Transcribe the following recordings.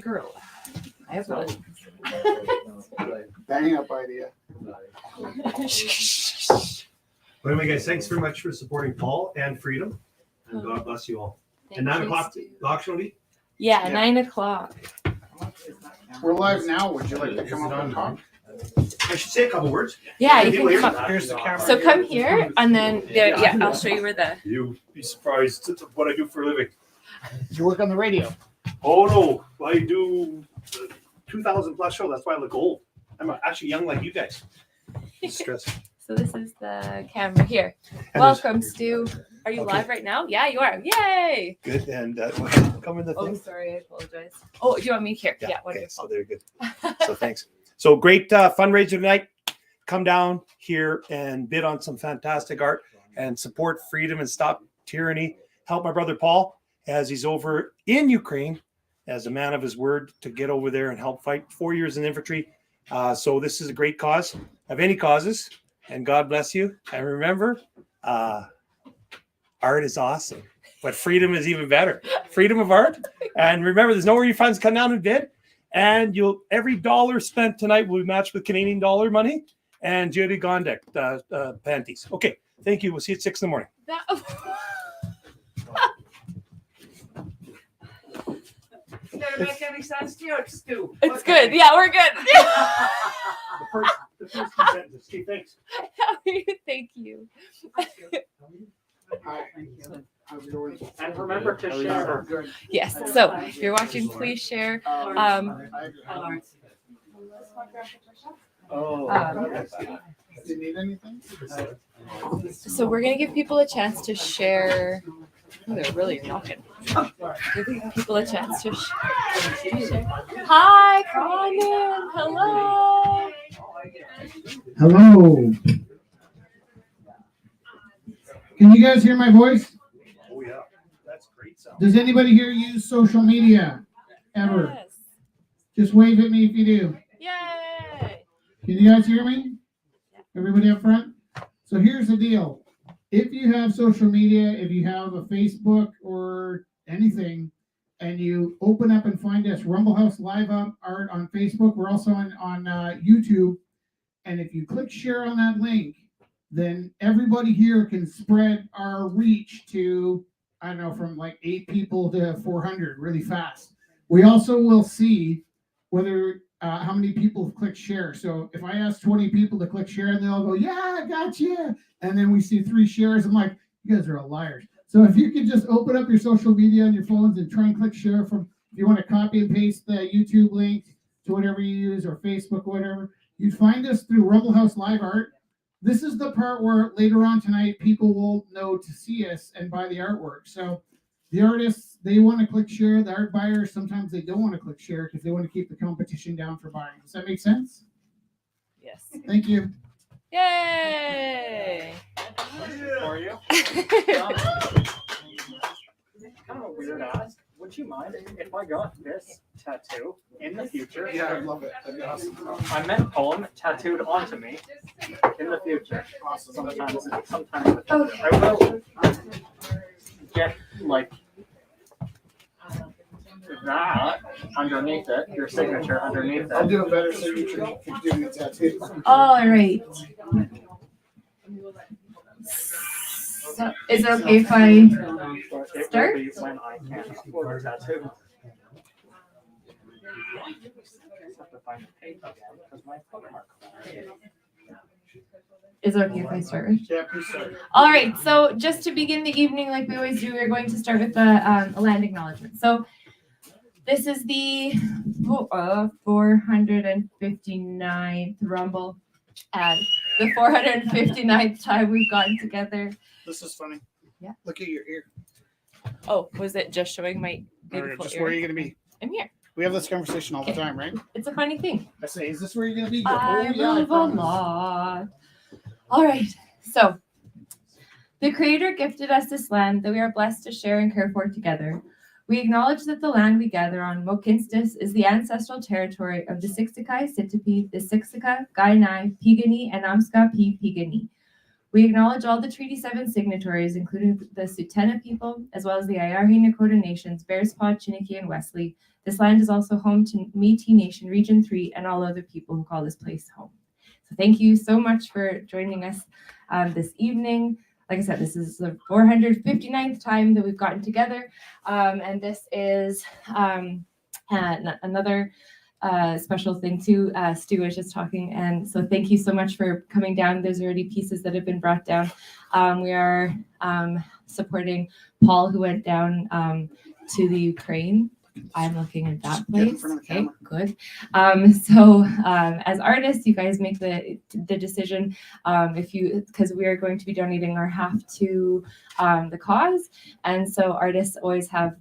girl. I have one. Bang up idea. Well, anyway, guys, thanks very much for supporting Paul and Freedom, and God bless you all. And 9 o'clock, the auction will be? Yeah, 9 o'clock. We're live now. Would you like to come up and talk? I should say a couple words. Yeah, you can come up. Here's the camera. So come here, and then yeah, I'll show you where the. You'd be surprised at what I do for a living. You work on the radio. Oh no, I do 2,000 plus show. That's why I look old. I'm actually young like you guys. Stress. So this is the camera here. And Welcome, Stu. Are you Okay. live right now? Yeah, you are. Yay! Good, and come in the Oh, thing. sorry, I apologize. Oh, do you want me here? Yeah, okay, so wonderful. they're good. So thanks. So great fundraiser tonight. Come down here and bid on some fantastic art and support freedom and stop tyranny. Help my brother Paul as he's over in Ukraine as a man of his word to get over there and help fight. 4 years in infantry. So this is a great cause of any causes. And God bless you. And remember, art is awesome, but freedom is even better. Freedom of art. And remember, there's no refunds. Come down and bid. And every dollar spent tonight will be matched with Canadian dollar money and Judy Gondek panties. Okay, thank you. We'll see you at 6 in the morning. It's gonna make any sense to you, it's Stu. It's good. Yeah, we're good. The first two sentences. Okay, thanks. Thank you. Hi. How's it going? And remember to share. Good. Yes. So if you're watching, please share. Oh. Um, Do you need anything? So we're gonna give people a chance to share. Oh, they're really knocking. Giving people a chance to share. Hi, come on in. Hello. Hello. Can you guys hear my voice? Oh, yeah. That's great sound. Does anybody here use social media ever? Yes. Just wave at me if you do. Yay. Can you guys hear me? Everybody up front? So here's the deal. If you have social media, if you have a Facebook or anything, and you open up and find us Rumble House Live Up Art on Facebook, we're also on YouTube. And if you click share on that link, then everybody here can spread our reach to, I don't know, from like 8 people to 400 really fast. We also will see whether how many people have clicked share. So if I ask 20 people to click share and they'll go, yeah, I got you. And then we see 3 shares. I'm like, you guys are all liars. So if you could just open up your social media on your phones and try and click share from, if you want to copy and paste the YouTube link to whatever you use or Facebook, whatever, you'd find us through Rumble House Live Art. This is the part where later on tonight, people will know to see us and buy the artwork. So the artists, they want to click share. The art buyers, sometimes they don't want to click share because they want to keep the competition down for buying. Does that make sense? Yes. Thank you. Yay. For you. Kind of a weird ask. Would you mind if I got this tattoo in the future? Yeah, I love it. That'd be awesome. I meant poem tattooed onto me in the future. Sometimes I will get like that underneath it, your signature underneath I'll it. do a better signature if you're doing a tattoo. All right. So, is it okay if I But it start? will be when I can afford a tattoo. Just have to find the page again because my bookmark. Is it okay if I start? Yeah, please start. All right. So just to begin the evening, like we always do, we're going to start with the land acknowledgement. So this is the 459th Rumble and the 459th time we've gotten together. This is funny. Yeah. Look at your ear. Oh, was it just showing my beautiful Just ear? where are you going to be? I'm here. We have this conversation all the Okay. time, right? It's a funny thing. I say, is this where you're going to be? I yeah, move a promise. lot. All right. So the Creator gifted us this land that we are blessed to share and care for together. We acknowledge that the land we gather on, Mokinstis, is the ancestral territory of the Siksika, Sitapi, the Siksika, Gainai, Pigani, and Amska P. Pigani. We acknowledge all the Treaty 7 signatories, including the Sutena people, as well as the Ayarhi Nakota nations, Bearspaw, Chiniki, and Wesley, This land is also home to Métis Nation Region 3 and all other people who call this place home. So thank you so much for joining us this evening. Like I said, this is the 459th time that we've gotten together, and this is another special thing too. Stu was just talking, and so thank you so much for coming down. There's already pieces that have been brought down. We are supporting Paul, who went down to the Ukraine. I'm looking at that Get in place. front of the Okay, camera. good. So as artists, you guys make the decision because we are going to be donating our half to the cause, and so artists always have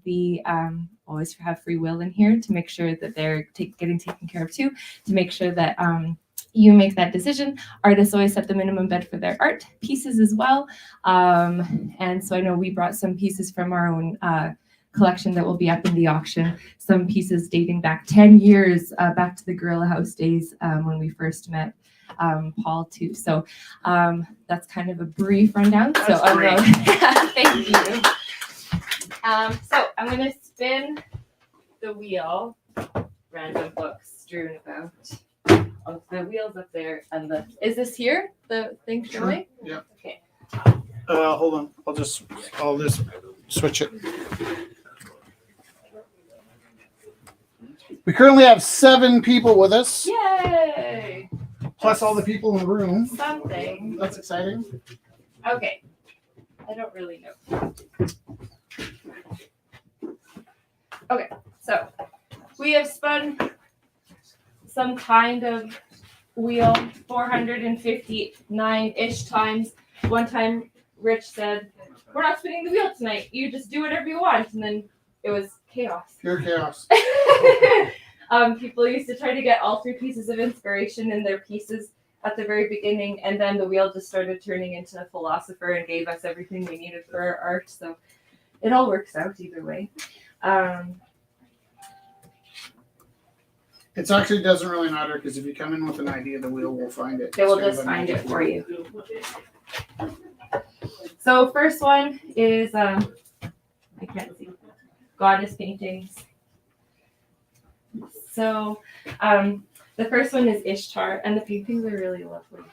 always have free will in here to make sure that they're getting taken care of too, to make sure that you make that decision. Artists always set the minimum bid for their art pieces as well, and so I know we brought some pieces from our own collection that will be up in the auction, some pieces dating back 10 years, back to the Gorilla House days when we first met Paul too. So that's kind of a brief rundown. That's so great. thank you. So I'm going to spin the wheel, random books strewn about. Oh, the wheel's up there, and is this here, the thing showing? Yeah. Okay. Hold on. I'll just switch it. We currently have 7 people with us, Yay! plus all the people in the room. Something. That's exciting. Okay. I don't really know. Okay, so we have spun some kind of wheel 459-ish times. One time Rich said, "We're not spinning the wheel tonight. You just do whatever you want." And then it was chaos. Pure chaos. People used to try to get all 3 pieces of inspiration in their pieces at the very beginning, and then the wheel just started turning into a philosopher and gave us everything we needed for our art. So it all works out either way. It actually doesn't really matter because if you come in with an idea, the wheel will find it. They will It's just kind of a find it magic for wheel. you. So first one is I can't see, goddess paintings. So the first one is Ishtar, and the paintings are really lovely.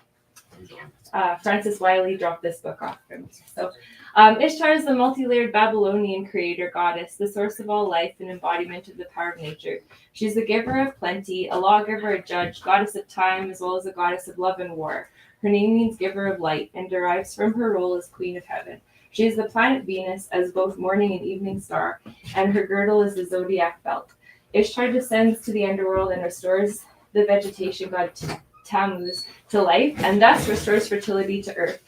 Francis Wiley dropped this book off for me. So Ishtar is the multi-layered Babylonian creator goddess, the source of all life and embodiment of the power of nature. She's the giver of plenty, a lawgiver, a judge, goddess of time, as well as a goddess of love and war. Her name means giver of light and derives from her role as queen of heaven. She is the planet Venus as both morning and evening star, and her girdle is the zodiac belt. Ishtar descends to the underworld and restores the vegetation god Tammuz to life, and thus restores fertility to earth.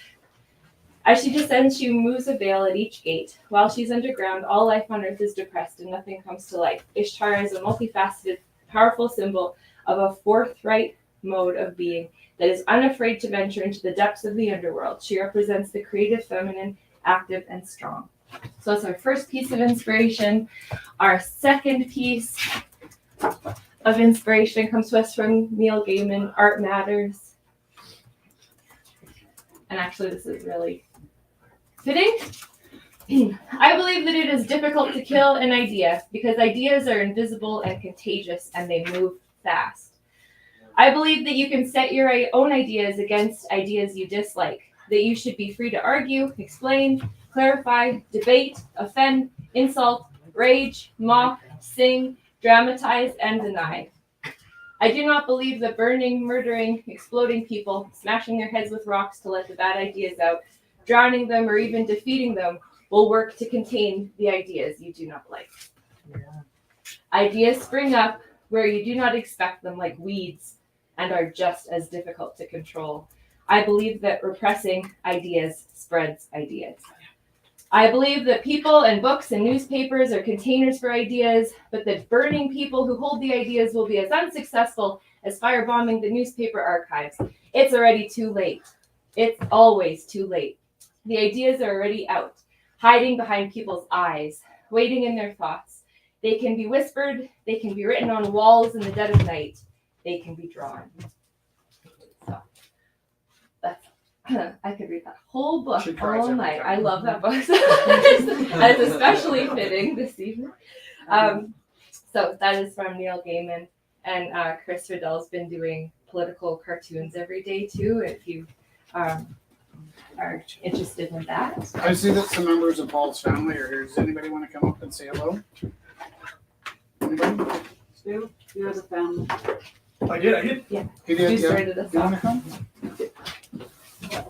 As she descends, she removes a veil at each gate. While she's underground, all life on earth is depressed and nothing comes to life. Ishtar is a multifaceted, powerful symbol of a forthright mode of being that is unafraid to venture into the depths of the underworld. She represents the creative feminine, active and strong. So that's our first piece of inspiration. Our second piece of inspiration comes to us from Neil Gaiman, Art Matters. And actually this is really fitting. I believe that it is difficult to kill an idea because ideas are invisible and contagious and they move fast. I believe that you can set your own ideas against ideas you dislike, that you should be free to argue, explain, clarify, debate, offend, insult, rage, mock, sing, dramatize, and deny. I do not believe that burning, murdering, exploding people, smashing their heads with rocks to let the bad ideas out, drowning them, or even defeating them will work to contain the ideas you do not like. Ideas spring up where you do not expect them, like weeds, and are just as difficult to control. I believe that repressing ideas spreads ideas. I believe that people and books and newspapers are containers for ideas, but that burning people who hold the ideas will be as unsuccessful as firebombing the newspaper archives. It's already too late. It's always too late. The ideas are already out, hiding behind people's eyes, waiting in their thoughts. They can be whispered, they can be written on walls in the dead of night, they can be drawn. So that's I could read that whole book She cries all every night. time. I love that book. It's especially fitting this evening. So that is from Neil Gaiman, and Chris Riddell's been doing political cartoons every day too. If you are interested in that. I see that some members of Paul's family are here. Does anybody want to come up and say hello? Anybody? Stu, you're the family. I did. He You did, yeah. started us You want off. to come?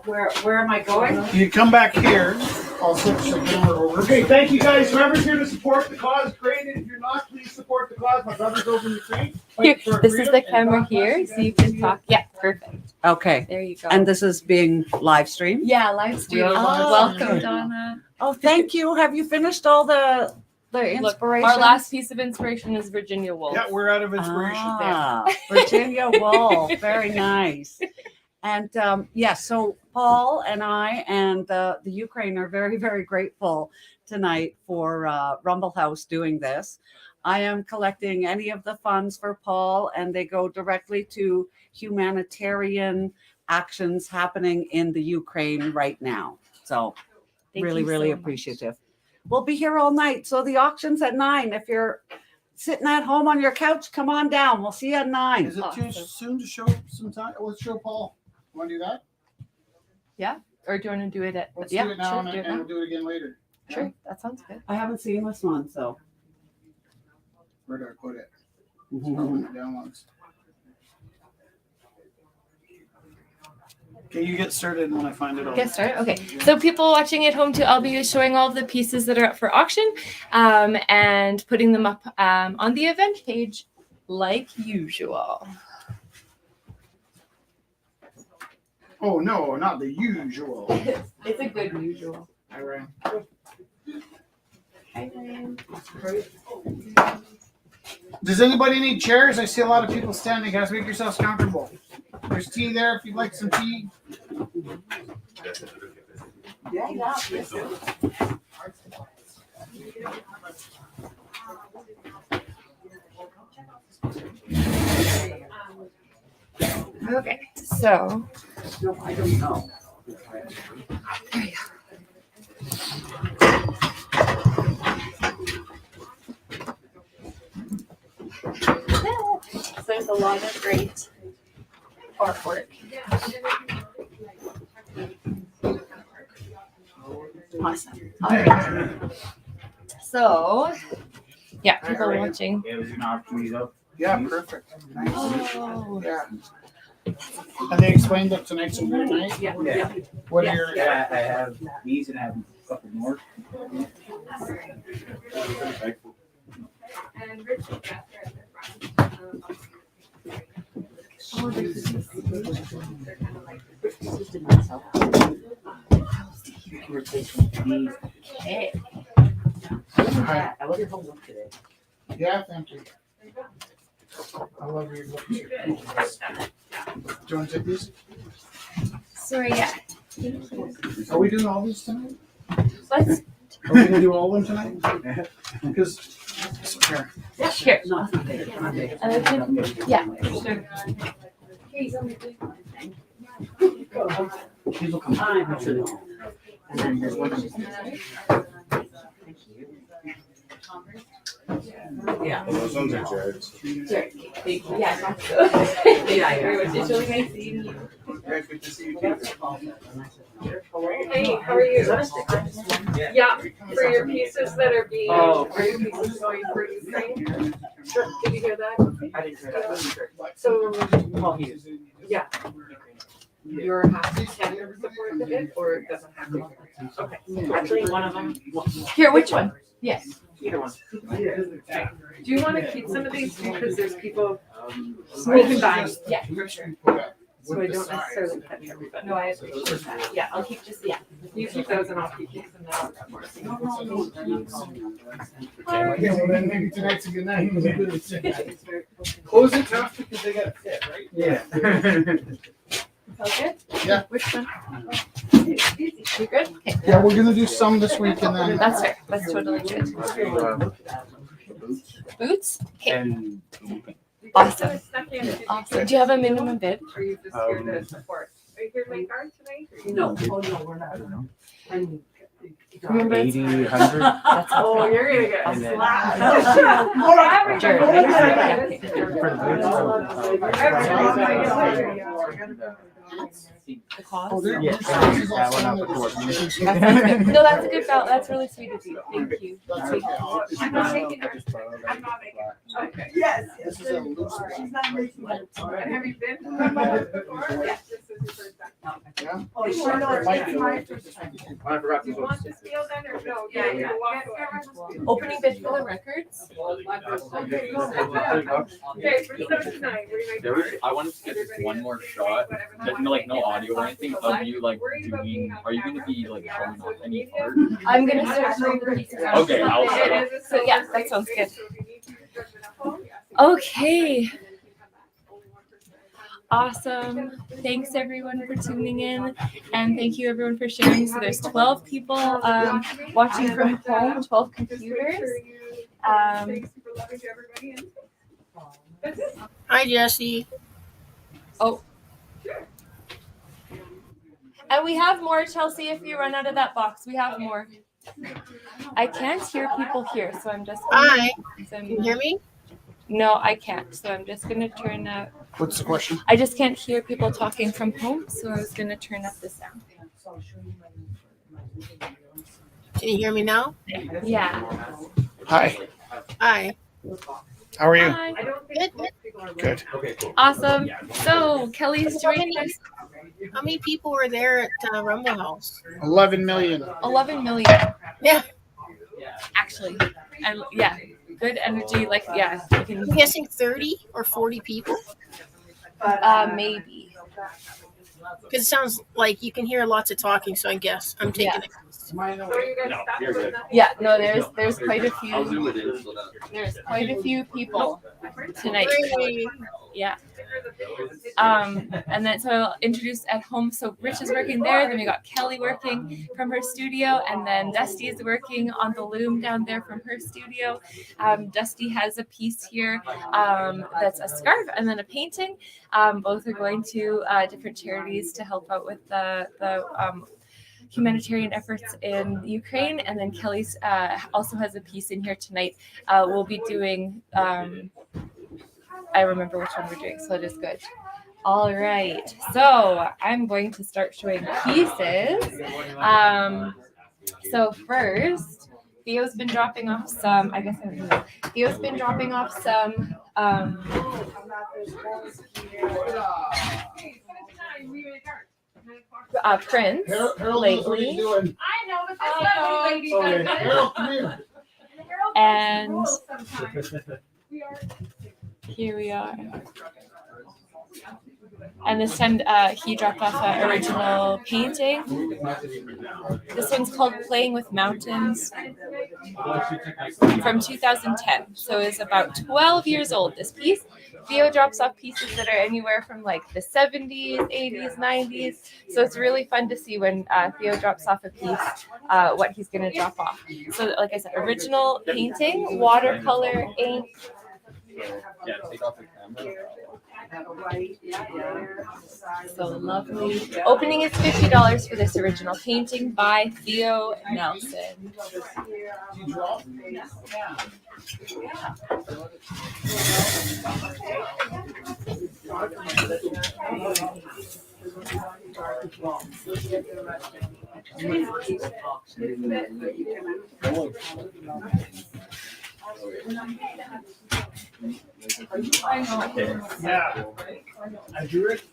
Where am I going? You come back here. I'll switch the camera over. Okay, thank you guys. Whoever's here to support the cause, great. If you're not, please support the cause. My brother's over in Ukraine. Here, fighting for this is freedom the and camera God bless here, you so you guys. can talk. Yeah, perfect. Okay. There you go. And this is being live streamed? yeah, live stream. are live Welcome, streaming. Donna. Oh, thank you. Have you finished all the Look, inspiration? our last piece of inspiration is Virginia Woolf. Yeah, we're out of inspiration. Virginia Woolf. Very nice. And so Paul and I and the Ukraine are very, very grateful tonight for Rumble House doing this. I am collecting any of the funds for Paul, and they go directly to humanitarian actions happening in the Ukraine right now. So Thank really, you really so much. appreciative. We'll be here all night. So the auction's at 9. If you're sitting at home on your couch, come on down. We'll see you at 9. Is it too Awesome. soon to show some time? Let's show Paul. Want to do that? Or do you want to do it at? Let's yeah, do it now sure, and do it we'll now. do it again later. Sure, that sounds good. I haven't seen this one, so. Where do I put it? It's probably in the downloads. Okay, you get started when I find it all. Get started. Okay. So people watching at home too, I'll be showing all of the pieces that are up for auction, and putting them up on the event page like usual. Oh no, not the usual. It's a good usual. Hi, Ryan. Hi, Ryan. Does anybody need chairs? I see a lot of people standing. Guys, make yourselves comfortable. There's tea there if you'd like some tea. Okay. So No, I don't know. So there's a lot of great artwork. Awesome. All right. So, yeah, people watching. Yeah, perfect. Nice. Oh, Yeah. And they explained that tonight's a weird night. Yeah. What are your? Yeah, I have these and I have a couple more. okay. Hi. I wasn't home today. Yeah, thank you. I love your look. Do you want to take these? Sorry, yeah. Are we doing all these tonight? Let's Are we gonna do all of them tonight? Because here. here. Not today. Monday. Yeah, sure. These will come. I'm sure. And then there's one. Yeah. Those ones are Jared's. Sure. Thank you. Yeah, that's good. Thank you very much. It's really nice seeing you. Good to see you. Hey, how are you? Yeah, for your pieces that are being, Oh. for your pieces going for Ukraine. Sure. Did you hear that? I didn't hear that. So, Paul Hughes. yeah, you're happy to support it, or it doesn't have to? Okay. Actually, one of them. Here, which one? Yes. Either one. Do you want to keep some of these because there's people Moving by, Yeah, for sure. so I don't necessarily catch everybody. No, I appreciate that. Yeah, I'll keep just, yeah. You keep those and I'll keep these and then I'll grab more. Yeah, well then maybe tonight's a good night. Close it tough because they got to fit, right? Yeah. All good? Yeah. Which one? You good? Okay. Yeah, we're gonna do some this week and then. That's fair. That's totally good. Boots? Okay. And Awesome. Awesome. Do you have a minimum bid? Or are you just here to support? Are you here to make art tonight? No, oh no, we're not. And Remember, it's 80, 100. Oh, you're gonna get a And then- slap. Jared, For the the cost. Oh, there- Yeah, this is that also one on out the the door. No, that's a good bell. That's really sweet of you. Thank you. That's okay. I'm not making her. I'm not making her. Okay. Yes. This is a loose one. She's not making her. And have you been to my mother before? Yes, this is your first time. Yeah. Oh, sure, no, it's my first time. I forgot Do you want this deal then, or no? Yeah, yeah. Opening bid for the records. Okay, for 79, we're gonna. There was, I wanted to get this one more shot, that, like no audio or anything of you like doing. Are you going to be like showing off any art? I'm gonna start showing the pieces. Okay, I'll start. So yeah, that sounds good. Okay. Awesome. Thanks everyone for tuning in, and thank you everyone for sharing. So there's 12 people watching from home, 12 computers. Hi, Jesse. And we have more, Chelsea, if you run out of that box. We have more. I can't hear people here, so I'm just Hi. so Can you hear me? No, I can't. So I'm just gonna turn up. What's the question? I just can't hear people talking from home, so I was gonna turn up the sound. Can you hear me now? Yeah. Hi. Hi. How are you? Hi. Good. Awesome. So Kelly's doing this. How many people were there at Rumble House? 11 million. 11 million. Yeah. Actually, and yeah, good energy. Like yeah, you can. I'm guessing 30 or 40 people. Maybe. Because it sounds like you can hear lots of talking, so I guess I'm taking it. Yeah. No, there's quite a few. There's quite a few people tonight. Great. Yeah. And then so I'll introduce at home. So Rich is working there. Then we got Kelly working from her studio, and then Dusty is working on the loom down there from her studio. Dusty has a piece here that's a scarf and then a painting. Both are going to different charities to help out with the humanitarian efforts in Ukraine. And then Kelly's also has a piece in here tonight. We'll be doing. I remember which one we're doing, so it is good. All right, so I'm going to start showing pieces. So first, Theo's been dropping off some, I guess I don't know. Theo's been dropping off some prints lately. doing? I know, but that's not lady does it. Harold, come here. And here we are. And this time he dropped off an original painting. This one's called Playing with Mountains from 2010. So it's about 12 years old, this piece. Theo drops off pieces that are anywhere from like the 70s, 80s, 90s. So it's really fun to see when Theo drops off a piece, what he's going to drop off. So like I said, original painting, watercolor, ink. Yeah, take off the camera. So lovely. Opening is $50 for this original painting by Theo Nelson. Yeah. I drew it.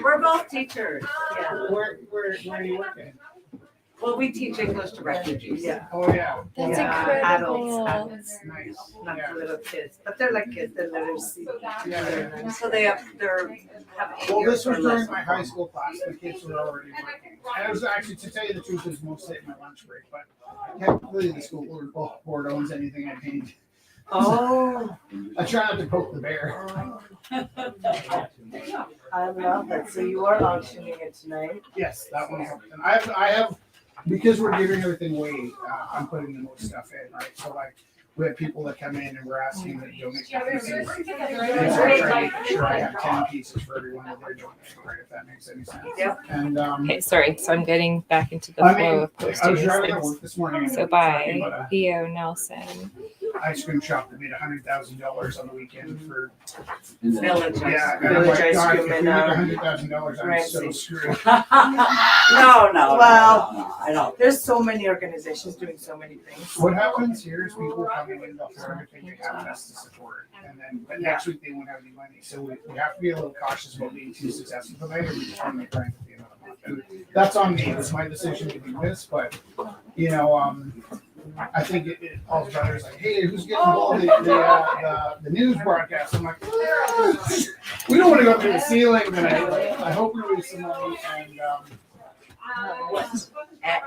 We're both teachers. Yeah. Where are you working? Well, we teach English to refugees. Yeah. Oh, yeah. That's Adults, incredible. adults, Nice. not for little kids, but they're like kids. They're literacy. Yeah. So they're have 8 Well, years this was or during less. my high school class. The kids were already working. And it was actually, to tell you the truth, it was mostly at my lunch break. But technically, the school board owns anything I paint. Oh, I try not to poke the bear. I love it. So you are auctioning it tonight? Yes, that one's up. And I have, because we're giving everything away, I'm putting the most stuff in, right? So like, we had people that come in and we're asking that donate pieces. And so I try to make sure I have 10 pieces for everyone that they're donating, right, if that makes any sense. Yep. And Okay, sorry. So I'm getting back into the I flow mean, of I was posting driving to these work things. this morning. and So talking by about Theo Nelson. a ice cream shop that made $100,000 on the weekend for Village yeah. ice And I'm like, cream God, if we in make $100,000, I'm so Ramsey. screwed. No, Well, I don't. there's so many organizations doing so many things. What happens here is people coming in, they'll throw everything they have in us to support, and then but next week they won't have any money. So we have to be a little cautious about being too successful tonight, or we just want to make rent at the end of the month. And that's on me. It's my decision to do this, but you know, I think Paul's brother's like, hey, who's getting involved in the news broadcast? I'm like, we don't want to go through the ceiling tonight. Like, I hope we raise some money and.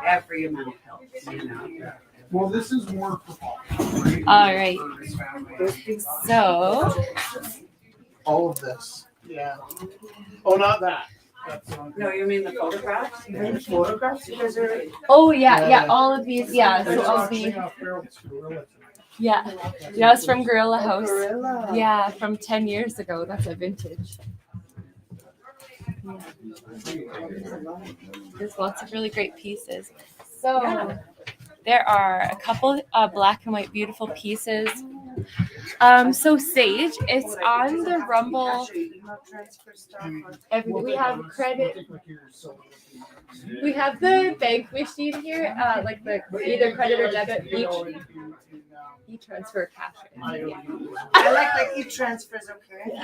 Every amount helps, you know. Yeah. Well, this is more for Paul. Right? All right. For his family. So All of this. Yeah. Oh, not that. That's No, you mean the photographs? The photographs you guys are. oh yeah, all of these, yeah. So I'll be yeah. That was from Gorilla House. Gorilla. Yeah, from 10 years ago. That's a vintage. There's lots of really great pieces. So there are a couple black and white beautiful pieces. So Sage, it's on the Rumble. We have credit. We have the bank machine here, like the either credit or debit, e-transfer cash. I like e-transfers, okay?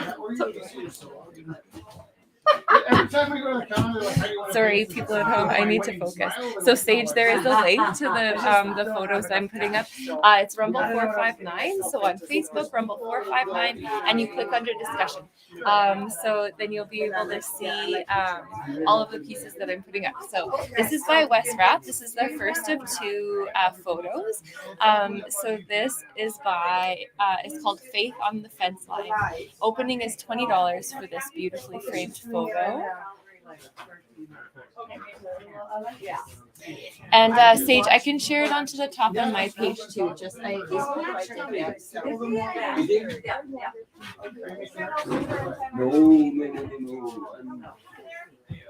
Every time we go to the counter, like, how do you want to Sorry, pay? people at home, I need to focus. So Sage, there is a link to the photos I'm putting up. It's Rumble 459. So on Facebook, Rumble 459, and you click under discussion. So then you'll be able to see all of the pieces that I'm putting up. So this is by West Rapp. This is the first of two photos. So this is by it's called Faith on the Fence Line. Opening is $20 for this beautifully framed photo. And Sage, I can share it onto the top on my page too. Just I I'm paying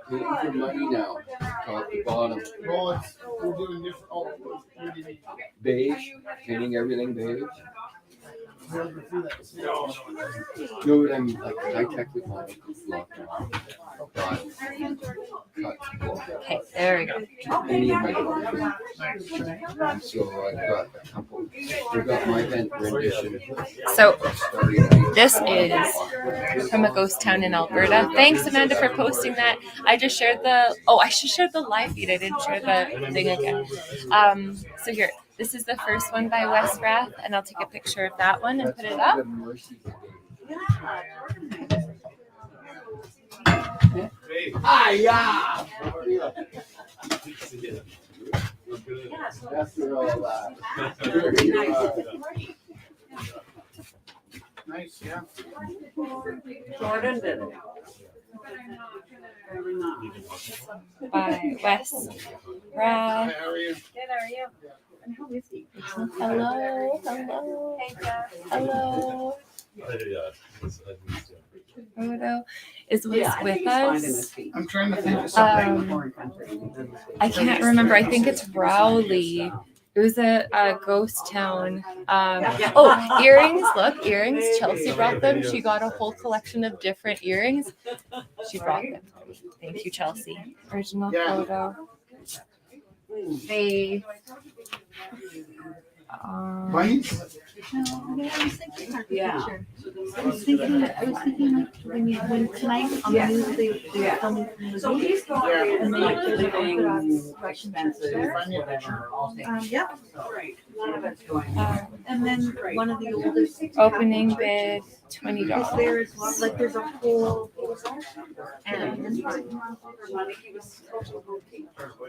for money now. Top to bottom. Well, we're doing different. Oh, what do you mean? Beige, painting everything beige. We're gonna do that. No, but I'm like high tech with my locked on. Cut. Okay, there we go. Any of my documents. So I've got a couple. I've got my rendition. So this is from a ghost town in Alberta. Thanks, Amanda, for posting that. I just shared I should share the live feed. I didn't share the thing again. So here, this is the first one by Wes Rath, and I'll take a picture of that one and put it up. After all that. Nice, yeah. Jordan did it. Very nice. By Wes Rath. How are you? Good, how are you? And how is he? Hello, hello, hello. Photo is with us. I'm trying to think of something. I can't remember. I think it's Rowley. It was a ghost town. Earrings. Look, earrings. Chelsea brought them. She got a whole collection of different earrings. She brought them. Thank you, Chelsea. Original photo. They. Bunnies? Yeah. I was thinking like when tonight on the news they were filming from the movies and they yep. And then one of the oldest Opening bid $20. there as well. Like there's a whole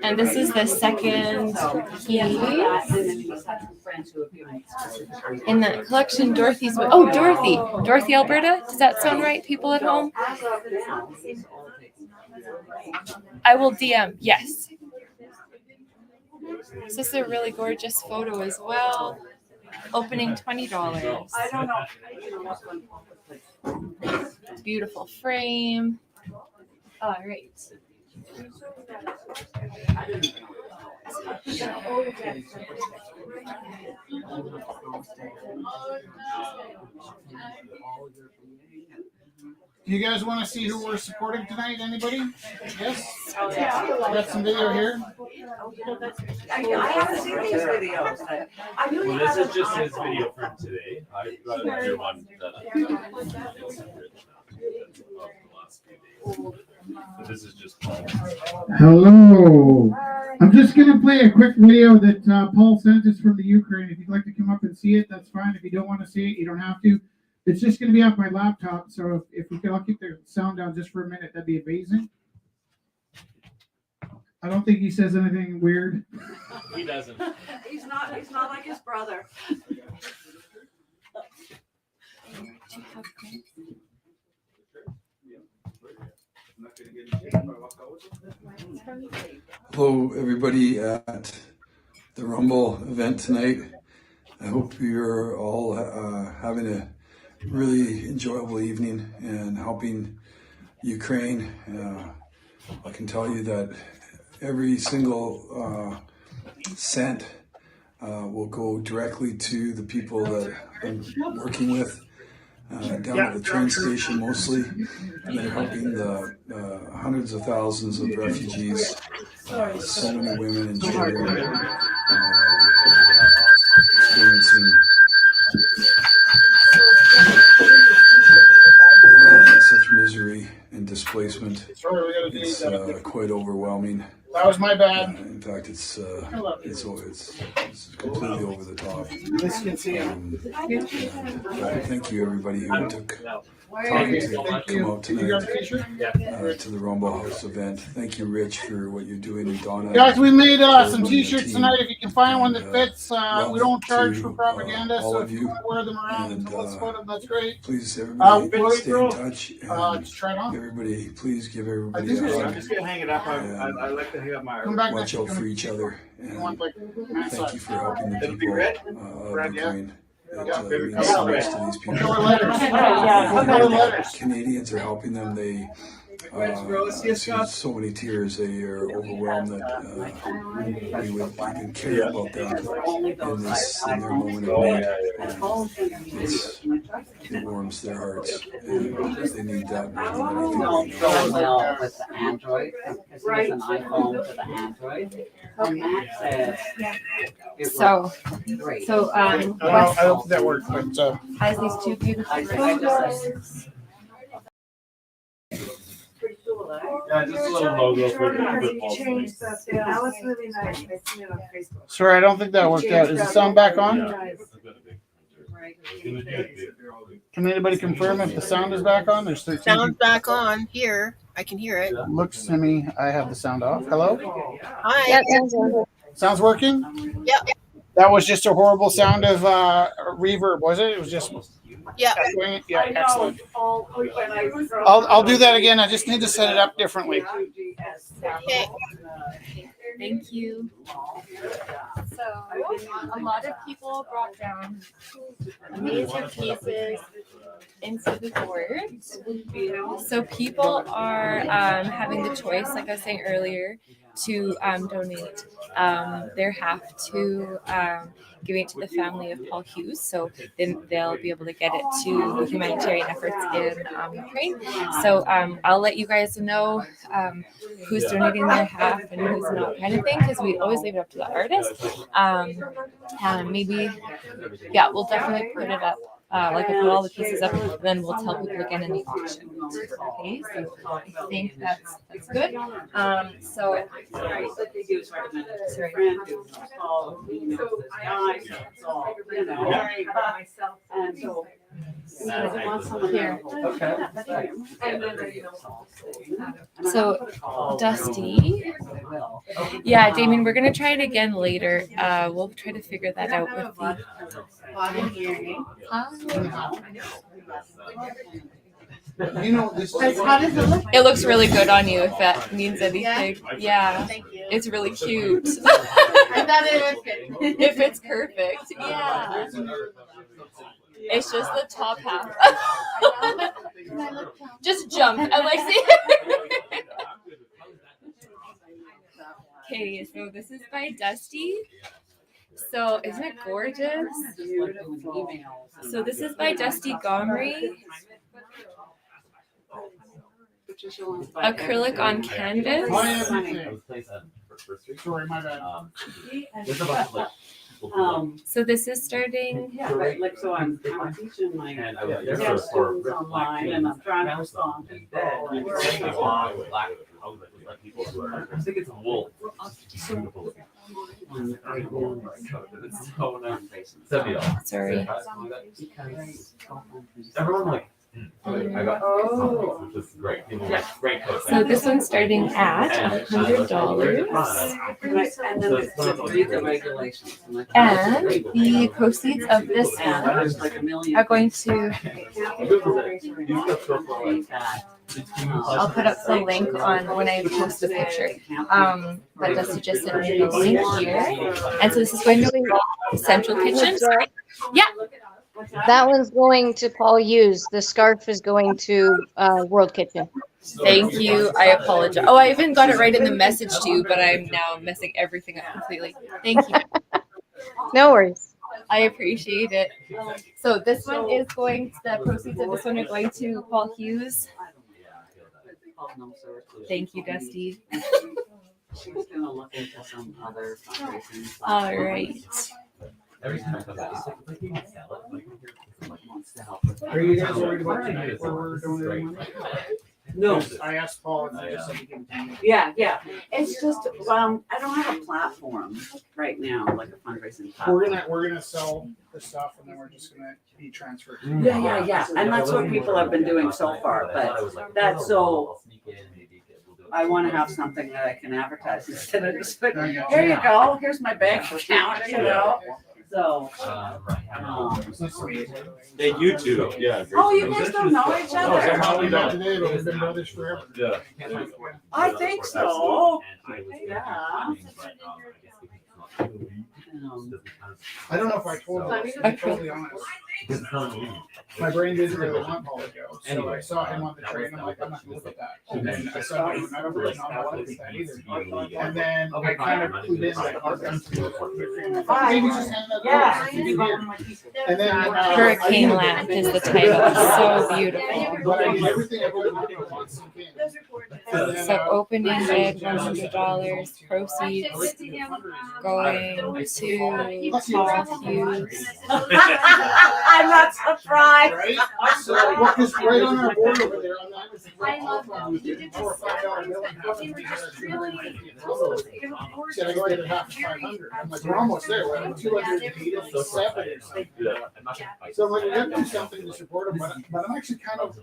And this is the second piece in the collection. Dorothy's. Oh, Dorothy, Alberta. Does that sound right, people at home? I will DM. Yes. This is a really gorgeous photo as well. opening $20. I don't know. Beautiful frame. All right. Do you guys want to see who we're supporting tonight? Anybody? Yes? Got some video here. I haven't seen these videos. Well, this is just his video from today. I've got another one that but this is just Paul. Hello. I'm just going to play a quick video that Paul sent us from the Ukraine. If you'd like to come up and see it, that's fine. If you don't want to see it, you don't have to. It's just going to be off my laptop. So if we could all keep the sound down just for a minute, that'd be amazing. I don't think he says anything weird. He doesn't. He's not like his brother. Hello, everybody at the Rumble event tonight. I hope you're all having a really enjoyable evening and helping Ukraine. I can tell you that every single cent will go directly to the people that I'm working with. Down at the train station mostly, and they're helping the hundreds of thousands of refugees, so many women and children experiencing such misery and displacement. It's quite overwhelming. That was my bad. In fact, it's completely over the top. Thank you, everybody who took time to come out tonight to the Rumble House event. Thank you, Rich, for what you're doing, and Donna. Guys, we made some T-shirts tonight. If you can find one that fits, we don't charge for propaganda, so if you want to wear them around and tell us about them, that's great. Please, everybody, stay in touch. Just try it on. Everybody, please give everybody a hug. I'm just gonna hang it up. I like to hang up my. Watch out for each other. And thank you for helping the people of Ukraine. It means so much to these people. Canadians are helping them. They see so many tears. They are overwhelmed that we would even care about them in their moment of need. It warms their hearts. And they need that more than anything. With the Android, because he has an iPhone with the Android. And Max says So I don't think that worked, but has these two beautiful photos. Yeah, just a little logo for the Paul's name. That was really nice. I seen it on Facebook. sorry, I don't think that worked out. Is the sound back on? Yeah, I've got a big printer. Can anybody confirm if the sound is back on? There's 13 Sound's back on here. I can hear it. Looks to me, I have the sound off. Hello? Hi. Sounds working? Yep. That was just a horrible sound of reverb, was it? It was just. Yeah. Yeah, excellent. I'll do that again. I just need to set it up differently. Okay. Thank you. So, a lot of people brought down amazing pieces into the fort. So people are having the choice, like I was saying earlier, to donate their half to giving it to the family of Paul Hughes. So then they'll be able to get it to the humanitarian efforts in Ukraine. So I'll let you guys know who's donating their half and who's not, kind of thing, because we always leave it up to the artist. Maybe, yeah, we'll definitely put it up. Like I put all the pieces up, and then we'll tell people again in the auction. Okay, so I think that's good. So So Dusty, yeah, Damien, we're gonna try it again later. We'll try to figure that out with the. You know, this How does it look? It looks really good on you, if that means anything. Yeah, it's really cute. thought it was good. If it's perfect, yeah. It's just the top half. Just jump and like see. Okay, so this is by Dusty. So isn't it gorgeous? So this is by Dusty Gomery. Acrylic on canvas. Sorry, my bad. So this is starting. Yeah, right, like, so I'm teaching my students online and I'm trying to respond to people. I think it's wool. Sorry. Everyone like. I got Oh. which is great. Great coach. So this one's starting at $100. And then it's read the regulations. And the proceeds of this one are going to, I'll put up the link on when I post the picture. But Dusty just sent me the link here. And so this is going to be Central Kitchen. Yeah. That one's going to Paul Hughes. The scarf is going to World Kitchen. Thank you. I apologize. Oh, I even got it right in the message to you, but I'm now messing everything up completely. Thank you. No worries. I appreciate it. So this one is going, the proceeds of this one are going to Paul Hughes. Thank you, Dusty. She's gonna look into some other fundraising. All right. Every time I come back, it's like you can sell it. Like, Wants to help with Are you guys worried about tonight where we're doing money? No. I asked Paul and he just said he can do it. Yeah. It's just, I don't have a platform right now, like a fundraising platform. We're gonna sell the stuff and then we're just gonna be transferred. Yeah. And that's what people have been doing so far, but that's so. I want to have something that I can advertise instead of just put, here you go, here's my bank account, you know? So. Hey, you two. Yeah. Oh, you guys don't know each other? How we met today, but we've been brothers forever. Yeah. I think so. Yeah. I don't know if I told you, to be totally honest. My brain didn't really want Paul to go, so I saw him on the train, I'm like, I'm not gonna look at that. And then I saw him, I don't really not look at that either. And then I kind of clued in, like, I'll come to it. Maybe just hand that over. And then. Hurricane Lamp is the title. It's so beautiful. But I did everything I could to sink in. So open-ended, $100 proceeds going to Paul Hughes. I'm not surprised. Right? So, well, because right on our board over there, on that, was right off of $4 or $5 bill and half of it said I go get it half of 500. I'm like, we're almost there. We're at 287 or something. So I'm like, we got to do something to support them, but I'm actually kind of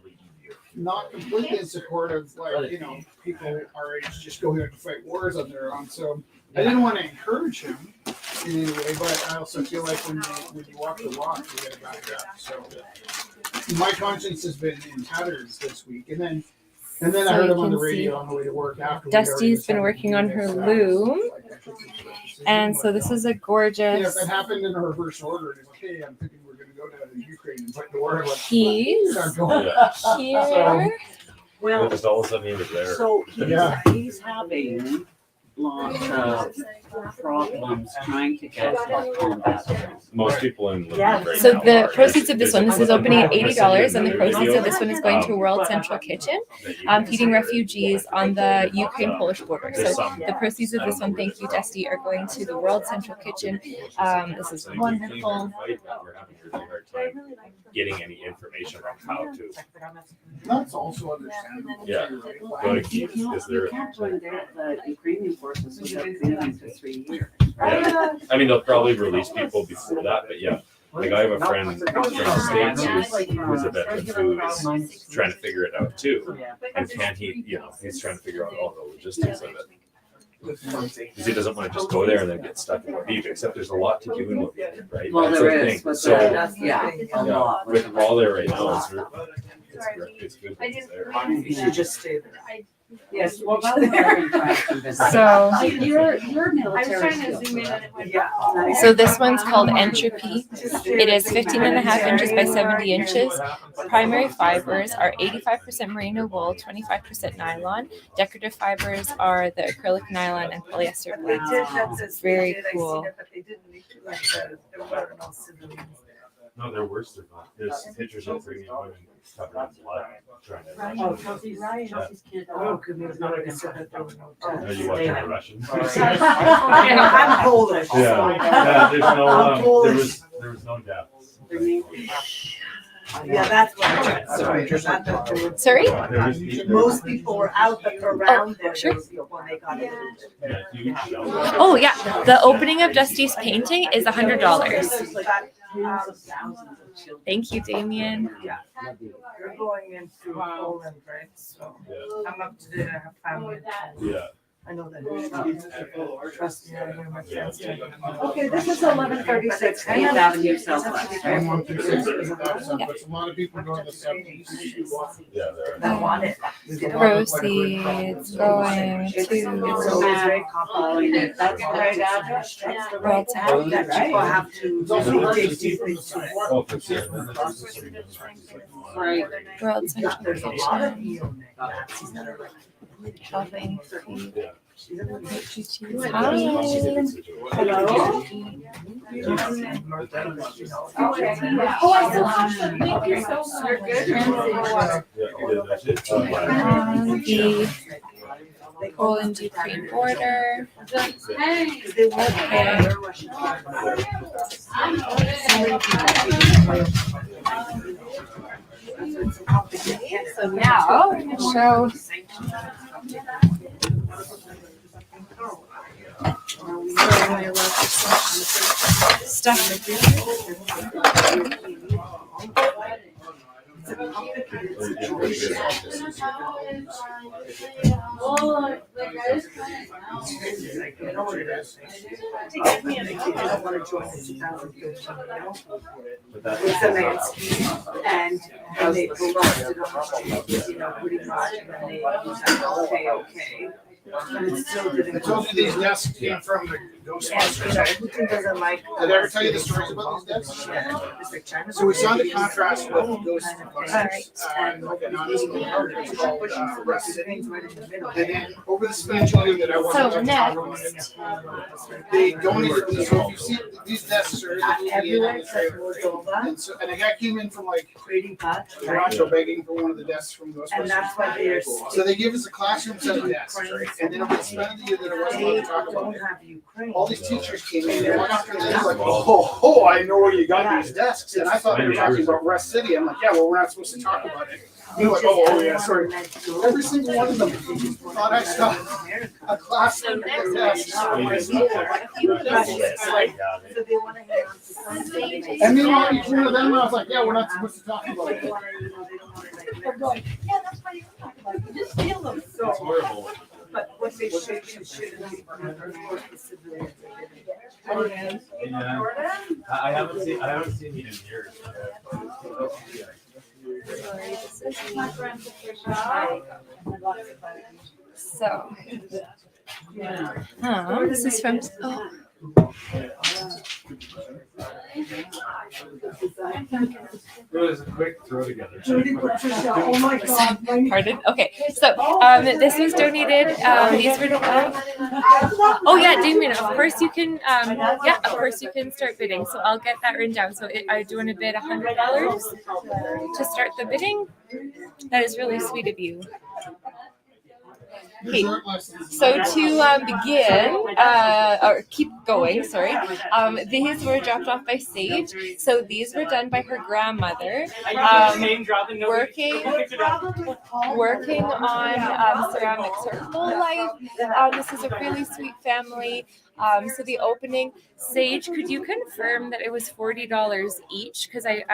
not completely in support of, like, you know, people our age just go here to fight wars on their own. So I didn't want to encourage him in any way, but I also feel like when you walk the walk, you got to back up. So my conscience has been in tatters this week, and then I heard him on the radio on the way to work after. Dusty's been working on her loom, and so this is a gorgeous. Yeah, that happened in a reverse order. And it's like, hey, I'm thinking we're going to go down to Ukraine and fight the war. Piece here. Well, just all of a sudden he was there. So he's having lots of problems trying to get combat. Most people in So the proceeds of this one, this is opening at $80, and the proceeds of this one is going to World Central Kitchen, feeding refugees on the Ukraine-Polish border. So the proceeds of this one, thank you, Dusty, are going to the World Central Kitchen. This is wonderful. Getting any information on how to. That's also understandable. Yeah. Like, you can't join the Ukrainian forces without being for 3 years. Yeah. I mean, they'll probably release people before that, but yeah. Like, I have a friend from the States who's a veteran who is trying to figure it out too. And can he, he's trying to figure out all the logistics of it. Because he doesn't want to just go there and then get stuck in Lviv, except there's a lot to do in Lviv, right? Well, that's there the is, thing. but So, a lot. with Paul there right now, it's good that he's there. You should just stay there. Yes, well, So you're military. So this one's called Entropy. It is 15.5 inches by 70 inches. Primary fibers are 85% merino wool, 25% nylon. Decorative fibers are the acrylic nylon and polyester blends. It's very cool. No, they're worse than that. There's pictures of bringing women covered in blood trying to. Oh, Kelsey's right. Kelsey's kid. Oh, good news. Not gonna say that there was no. Are you watching the Russian? I'm Polish. Yeah, there's no, there was no deaths. Yeah, that's what Sorry? Most people were out around there. Sure. When they got it. Oh yeah, the opening of Dusty's painting is $100. Thank you, Damien. Yeah. You're going into Poland, right? So I'm up to date. I have family. Yeah. I know that. Trust me, I know my friends. Okay, this is 1136 8th Avenue Southwest. But a lot of people go to the southeast. That want it. Proceeds going to very complicated. That's the right address. World That people have to dig deep into it. Right. World There's a lot of Shopping. Oh, I still have them. Thank you so much. You're good. The Poland Ukraine border. So now I'm going to show stuff. And they posted on the street, you know, pretty much, and then they was like, okay. But it still didn't. I told you these desks came from the Ghostbusters. Putin doesn't like. Did I ever tell you the stories about these desks? Yeah. So we saw the contrast with Ghostbusters. It's called Rest City. And then over the speech earlier that I wasn't So talking about, they donated these. So if you see these desks are Everywhere in the except trailer. Moldova. And a guy came in from like Creating pots. Toronto begging for one of the desks from Ghostbusters. And that's why they're. So they give us a classroom set of desks, right? And then over the span of the year that I wasn't allowed to talk about it, all these teachers came in, and one after the other, like, oh, I know where you got these desks. And I thought they were talking about Rest City. I'm like, yeah, well, we're not supposed to talk about it. They're like, oh, yeah, sorry. Every single one of them thought I saw a classroom with their desks. And meanwhile, each one of them, I was like, yeah, we're not supposed to talk about it. Yeah, that's why you're talking about it. You just feel them. It's horrible. But what they should be. Yeah. I haven't seen you in years. So, this is from. It was a quick throw together. Oh my God. Pardon? Okay, so this was donated. These were. Oh yeah, Damien. Of course you can. Yeah, of course you can start bidding. So I'll get that written down. So I do want to bid $100 to start the bidding. That is really sweet of you. Okay, so to begin, or keep going, sorry, these were dropped off by Sage. So these were done by her grandmother, working on ceramics her whole life. This is a really sweet family. So the opening, Sage, could you confirm that it was $40 each? Because I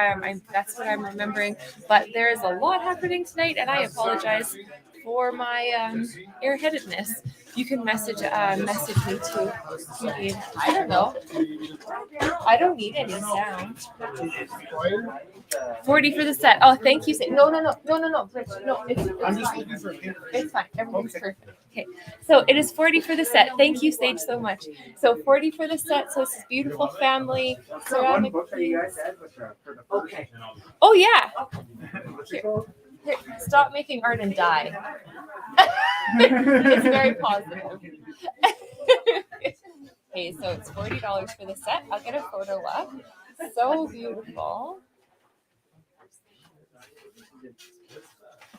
that's what I'm remembering. But there is a lot happening tonight, and I apologize for my airheadedness. If You can message me too. If you need. I don't know. I don't need any sound. 40 for the set. Oh, thank you. No, Rich, no, I'm just looking for it's fine. Everything's perfect. Okay, so it is 40 for the set. Thank you, Sage, so much. So 40 for the set. So it's this beautiful family ceramic piece. Okay. Oh yeah. Here, stop making art and die. It's very positive. Okay, so it's $40 for the set. I'll get a photo up. So beautiful.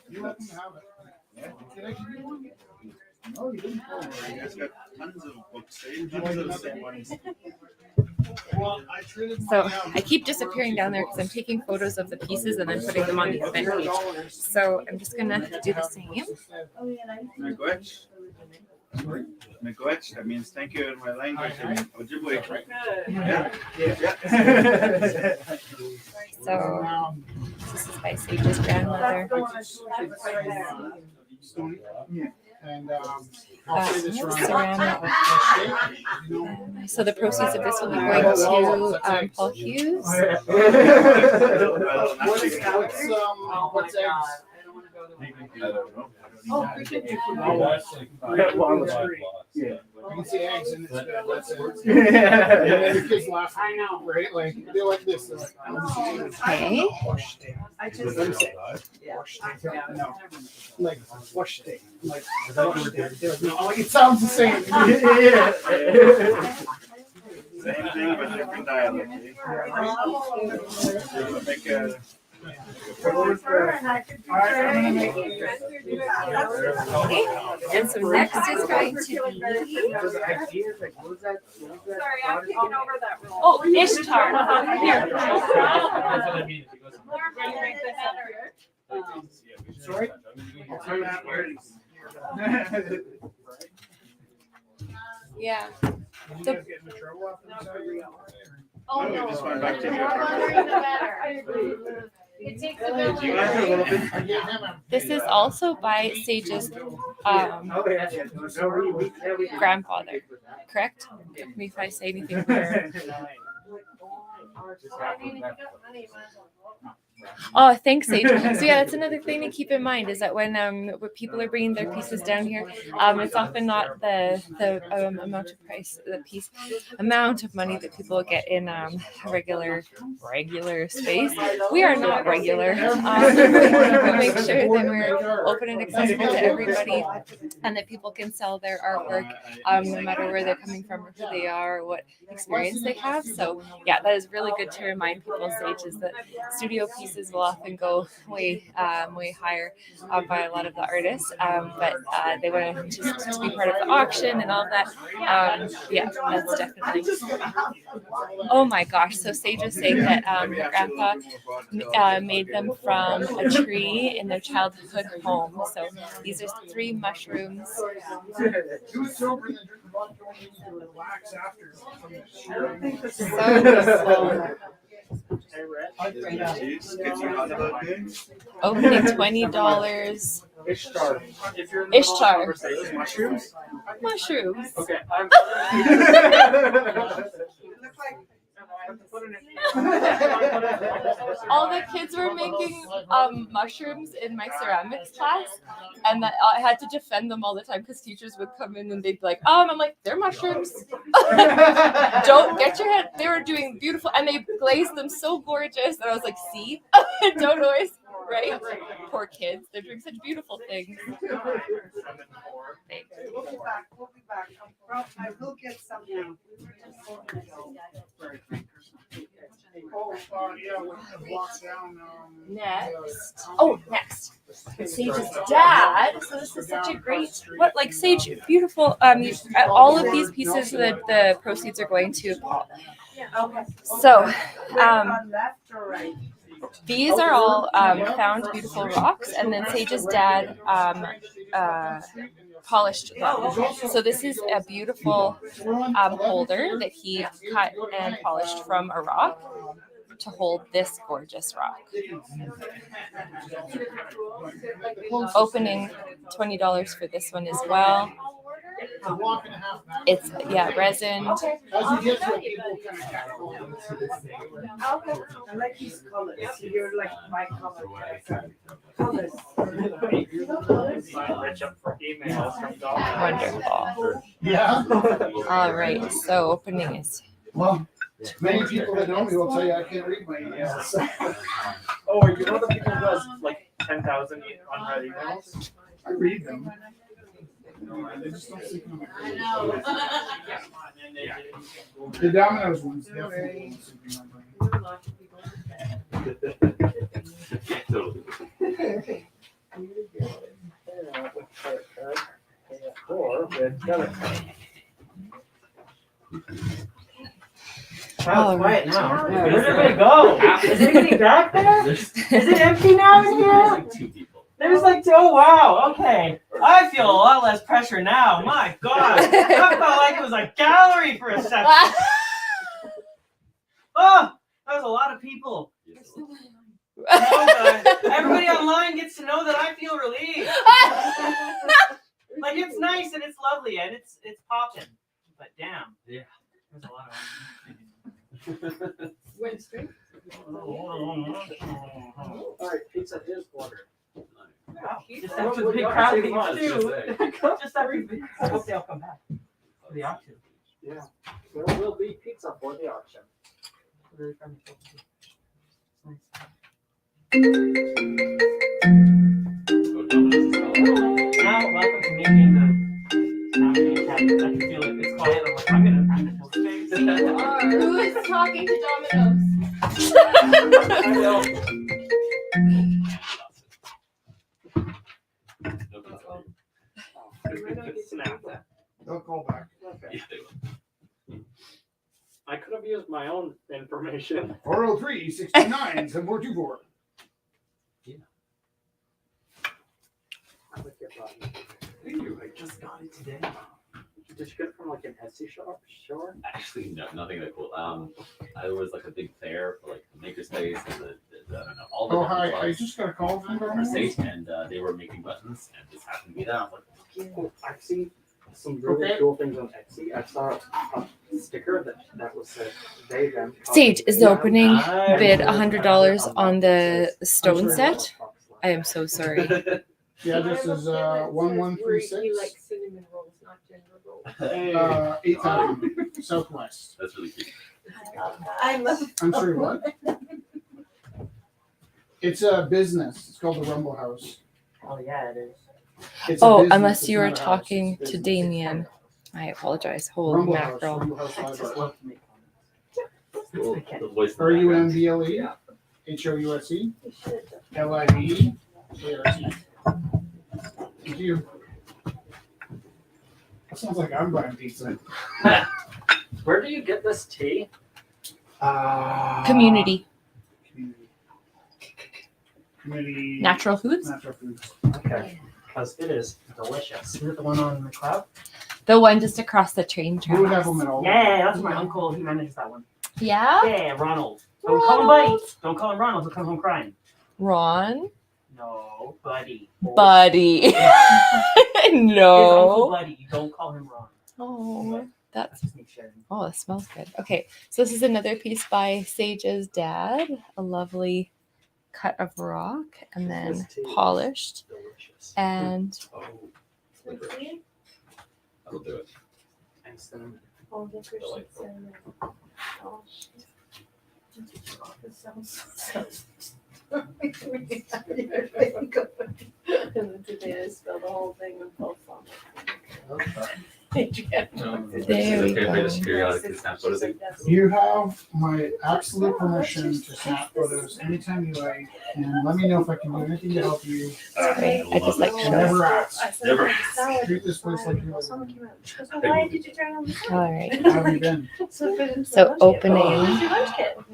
You let them have it. Did I give you one? No, you didn't. You guys got tons of books. Tons of the same ones. Well, I traded So I keep disappearing down there because I'm taking photos of the pieces and then putting them on the event page. So I'm just gonna do the same. Miigwech. Miigwech, that means thank you in my language in Ojibwe. Yeah. So this is by Sage's grandmother. And ceramic. So the proceeds of this will be going to Paul Hughes. What's eggs? Oh, we can do yeah. You can see eggs in this. That's it. And the kids laugh. I know, right? Like they're like this. They're like, okay. I just no, like wash steak. Like wash steak. No, like it sounds the same. Yeah. Same thing but different dialect. Make a. And so next is going to be Ishtar. Here. Sorry? Yeah. Oh, no. Just went back to This is also by Sage's grandfather, correct? Correct me if I say anything weird. Oh, thanks, Sage. So yeah, that's another thing to keep in mind is that when people are bringing their pieces down here, it's often not the amount of money that people get in regular space. We are not regular. We make sure that we're open and accessible to everybody, and that people can sell their artwork no matter where they're coming from or who they are or what experience they have. So yeah, that is really good to remind people, Sage, is that studio pieces will often go way higher by a lot of the artists, but they want to just be part of the auction and all that. Yeah, that's definitely. Oh my gosh! So Sage was saying that her grandpa made them from a tree in their childhood home. So these are 3 mushrooms. So beautiful. Opening $20. Ishtar. Ishtar. Mushrooms? Mushrooms. Okay. All the kids were making mushrooms in my ceramics class, and that I had to defend them all the time because teachers would come in and they'd be like, I'm like, they're mushrooms. Don't get your head. They were doing beautiful, and they glazed them so gorgeous. And I was like, see, don't always, right? Poor kids. They're doing such beautiful things. We'll be back. I will get some now. Next. Sage's dad. So this is such a great, Sage, beautiful. All of these pieces, the proceeds are going to Paul. So, these are all found beautiful rocks, and then Sage's dad polished them. So this is a beautiful holder that he cut and polished from a rock to hold this gorgeous rock. Opening $20 for this one as well. It's a block and a half back. It's resin. As you get to it, people kind of tackle it. Okay. I like these colors. You're like my color. Colors. Wonderful. Yeah. All right. So opening is. Well, many people that know me will tell you I can't read my emails. Oh, you know the people who has like 10,000 unread emails? I read them. They just don't stick in my brain. The Domino's ones definitely don't stick in my brain. Wow, quiet now. Where's everybody go? Is anybody back there? Is it empty now in here? There's like oh wow, okay. I feel a lot less pressure now. My God. I felt like it was a gallery for a second. Oh, that was a lot of people. Everybody online gets to know that I feel relieved. Like it's nice and it's lovely and it's popping. But damn. Yeah. There's a lot of Wednesday. all right, pizza is ordered. Wow. Just after the big crowd leaves too. Just after the big crowd. I hope they all come back for the auction. Yeah. There will be pizza for the auction. Very friendly. Now, welcome to me being the nominee captain. I can feel it. It's quiet. I'm like, I'm gonna stay. Who is talking to Domino's? I know. They'll call back. Okay. I could have used my own information. 403-629-7424. I like your button. Thank you. I just got it today. Did you get it from like an Etsy shop? Sure. Actually, no, nothing that cool. There was like a big fair for like the makerspace and the I don't know all the. Oh, different hi. I clubs just got a call from for Sage, and they were making buttons, and this happened to be that. I was like, Oh, I've seen some really cool things on Etsy. I saw a sticker that was said they them. Sage, is the opening Nice. bid $100 on the stone set? I am so sorry. The address is 1136 You like cinnamon rolls, not ginger rolls. 8th Avenue, Southwest. that's really cute. I love. I'm sorry, what? It's a business. It's called the Rumble House. Oh yeah, it is. It's a Oh, business, unless it's you were not a house, talking it's a to business. Damien. I apologize. Holy Rumble House, mackerel. Rumble House I just Library. love to make comments. The voice in the background. RUMBLE HOUSE LIVE ART. Thank you. That sounds like I'm buying pizza. Where do you get this tea? Community. Community. Natural foods? Natural foods. Okay, because it is delicious. Is it the one on the cloud? The one just across the train We would have tracks. them at all. Yeah, that's my uncle. He manages that one. Yeah? Yeah, Ronald. Don't call him Buddy. Don't call him Ronald. He'll come home crying. Ron? No, Buddy. Buddy. His Uncle No. Buddy. You don't call him Ron. Oh, that's. Just make sure. Oh, it smells good. Okay, so this is another piece by Sage's dad. A lovely cut of rock and then This tea is polished. Delicious. And Oh, I'll do it. And cinnamon. Oh, the Christian cinnamon. Oh, shit. This sounds so. And then today I spelled the whole thing and felt there we Okay, go. just periodically snap photos. You have my absolute permission to snap photos anytime you like, and let me know if I can do anything to help you. Great. I just like And never ask. Never. Treat this place like you live. Why did you turn on the All right. How have you been? So opening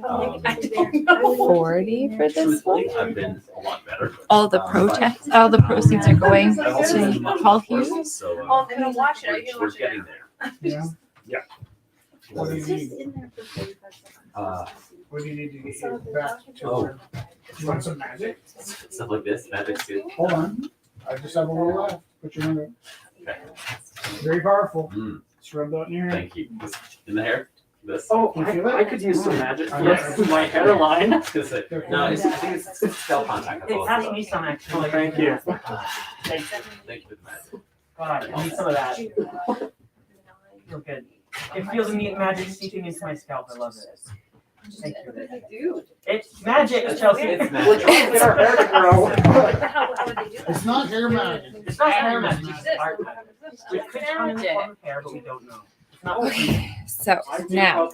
Oh, 40 for this one. I've been a lot better. All the proceeds are going to Paul Hughes. So, Oh, I'm gonna watch it. Are you gonna we're watch it? getting there. Yeah. Yeah. What do you need? Uh, What do you need to get you back to? Oh. You want some magic? stuff like this, magic soup. Hold on. I just have a little left. Put your hand up. Okay. Very powerful. Mm. Just rubbed out in your hair. Thank you. In the hair? This? Oh, Can you feel it? I could use some magic I flips know. to my hairline. No, I think it's scalp contact. That's all It it's has me about. some actually. Thank you. Thanks. Thank you for the magic. God, I need some of that. Feel good. It feels magic seeping into my scalp. I love it. Thank you. It's magic, Chelsea. It's magic. We're trying to get our hair to grow. It's not hair magic. It's not hair magic. It's art magic. We could come in the form of hair, but we don't know. It's not Okay, so now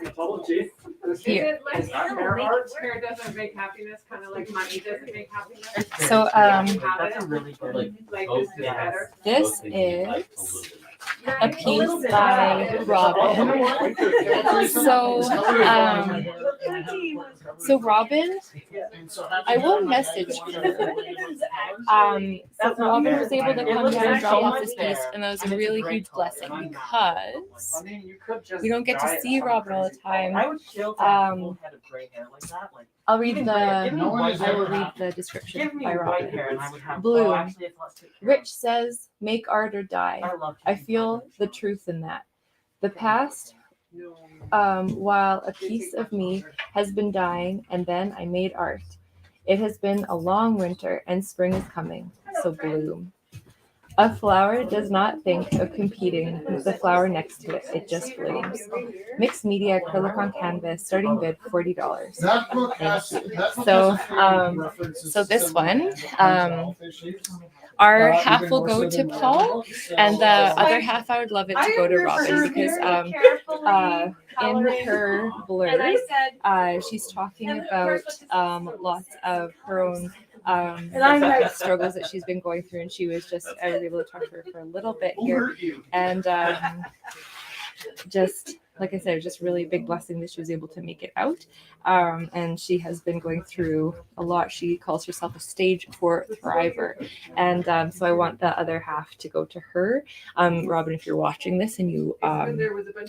here. Is it like hair doesn't make happiness, kind of like money doesn't make happiness? So That's a really good. Like this is better. this is a piece by Robin. So Robin, I will message her. So Robin was able to come down and drop off this piece, and that was a really huge blessing because we don't get to see Robin all the time. I would kill to have a full head of gray hair like that. Like, I'll read I will read the description give me by white hair Robin. and I would have Bloom. actually, let's take care of Rich says, make art or die. I feel the truth in that. The past, while a piece of me has been dying, and then I made art. It has been a long winter, and spring is coming, so bloom. A flower does not think of competing with the flower next to it. It just blooms. Mixed media acrylic on canvas, starting bid $40. That book has, So this one, our half will go to Paul, and the other half I would love it to go to Robin because in her blurb, she's talking about lots of her own struggles that she's been going through, and I was able to talk to her for a little bit here, and just like I said, it was just really a big blessing that she was able to make it out. And she has been going through a lot. She calls herself a stage 4 thriver. And so I want the other half to go to her. Robin, if you're watching this and you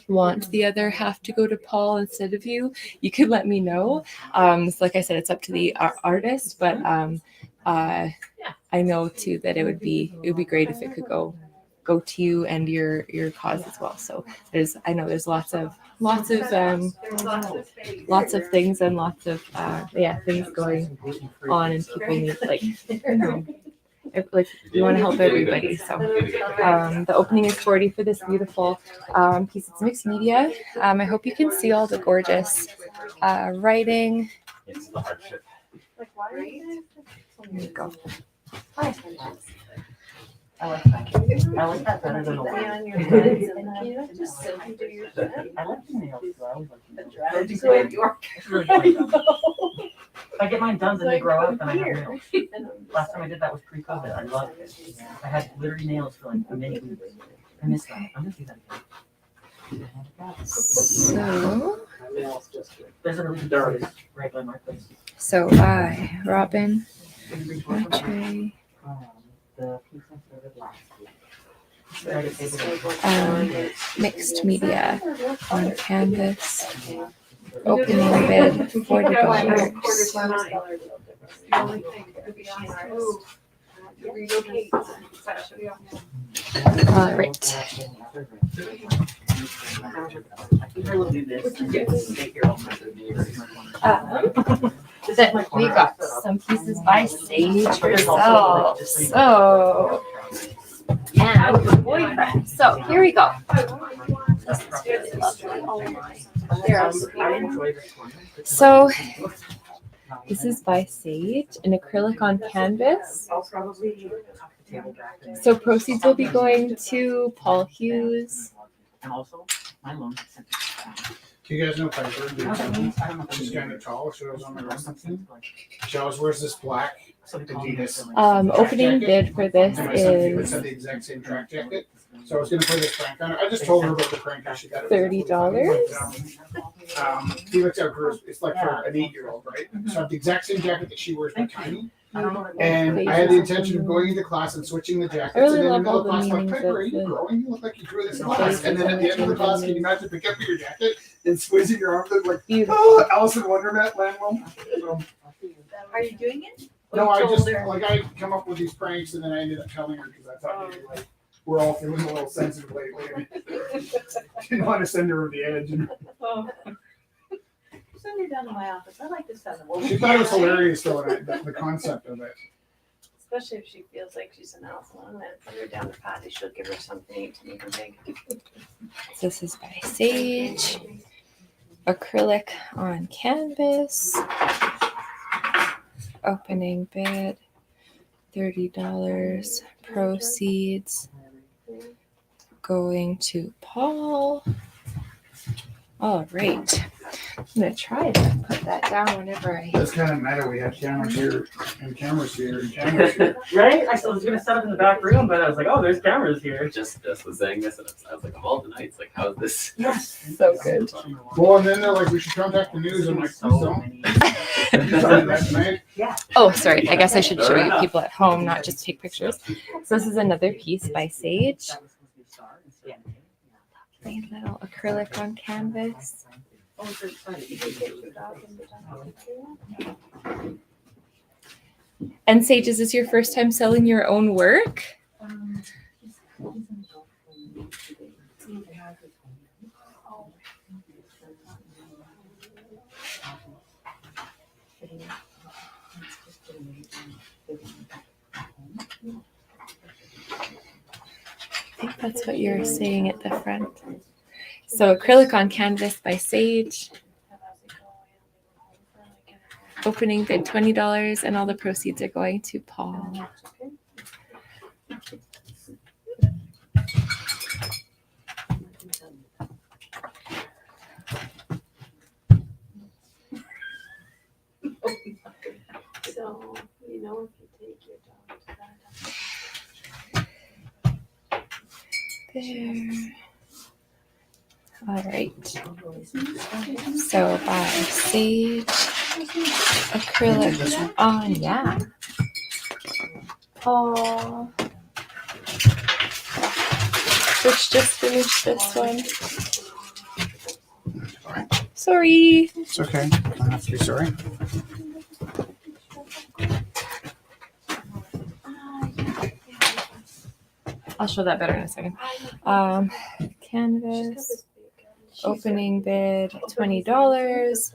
want the other half to go to Paul instead of you, you could let me know. So like I said, it's up to the artist, but I know too that it would be great if it could go to you and your cause as well. So I know there's lots of things and lots of things going on, and people need we want to help everybody. So the opening is 40 for this beautiful piece. It's mixed media. I hope you can see all the gorgeous writing. It's the hardship. There you go. I like that. I like that better than the one. I like the nails though. It's really fun. If I get mine done and they grow out, then I have nails. Last time I did that was pre-COVID. I loved it. I had glittery nails for like many weeks. I miss that. I'm gonna do that again. So There's a really dark right by my place. So Robin, Trey. The piece I started last week. Mixed media on canvas. Opening bid $40. All right. We got some pieces by Sage herself. So, and boyfriend. So here we go. This is really lovely. They're sweet. So this is by Sage, an acrylic on canvas. So proceeds will be going to Paul Hughes. And also, my loan. Do you guys know Piper? She's kind of tall. She was on my wrestling team. She always wears this black Adidas. Opening bid for this is is the exact same track jacket. So I was going to play this prank on her. I just told her about the prank and she got it. $30. Felix outgrows. It's like for an 8-year-old, right? So I have the exact same jacket that she wears, but tiny. And I had the intention of going into class and switching the jackets. I really and then in the love middle all of the class, I'm like, meanings Piper, are of you the growing? You look like you grew this class. And then at the end of the class, can you imagine pick up your jacket and squeezing your arm like, oh, Alice in Wonderland land. So, Are you doing it? no, I just, like, I come up with these pranks and then I ended up telling her because I thought maybe, like, we're all feeling a little sensitive lately. Didn't want to send her over the edge. And Send her down to my office. I like to send them. she thought it was hilarious though, the concept of it. Especially if she feels like she's an alpha. I'm gonna put her down to Patty. She'll give her something to make her big. So this is by Sage. Acrylic on canvas. Opening bid, $30. Proceeds going to Paul. All right. I'm gonna try to put that down whenever I. That's kind of meta. We had cameras here and cameras here and cameras here. Right? I was gonna set up in the back room, but I was like, oh, there's cameras here. Just was saying this, and I was like, of all the nights, like, how is this? Yes. So good. Well, and then they're like, we should contact the news. I'm like, please don't. You started that tonight? Yeah. Oh, sorry. I guess I should show you people at home, not just take pictures. So this is another piece by Sage. Plain little acrylic on canvas. And Sage, is this your first time selling your own work? I think that's what you're saying at the front. So acrylic on canvas by Sage. Opening bid $20, and all the proceeds are going to Paul. So, you know, if you take your dog to that. There. All right. So by Sage, acrylic on, yeah. Paul. Which just finished this one. Sorry. It's okay. I don't have to be sorry. I'll show that better in a second. Canvas. Opening bid $20.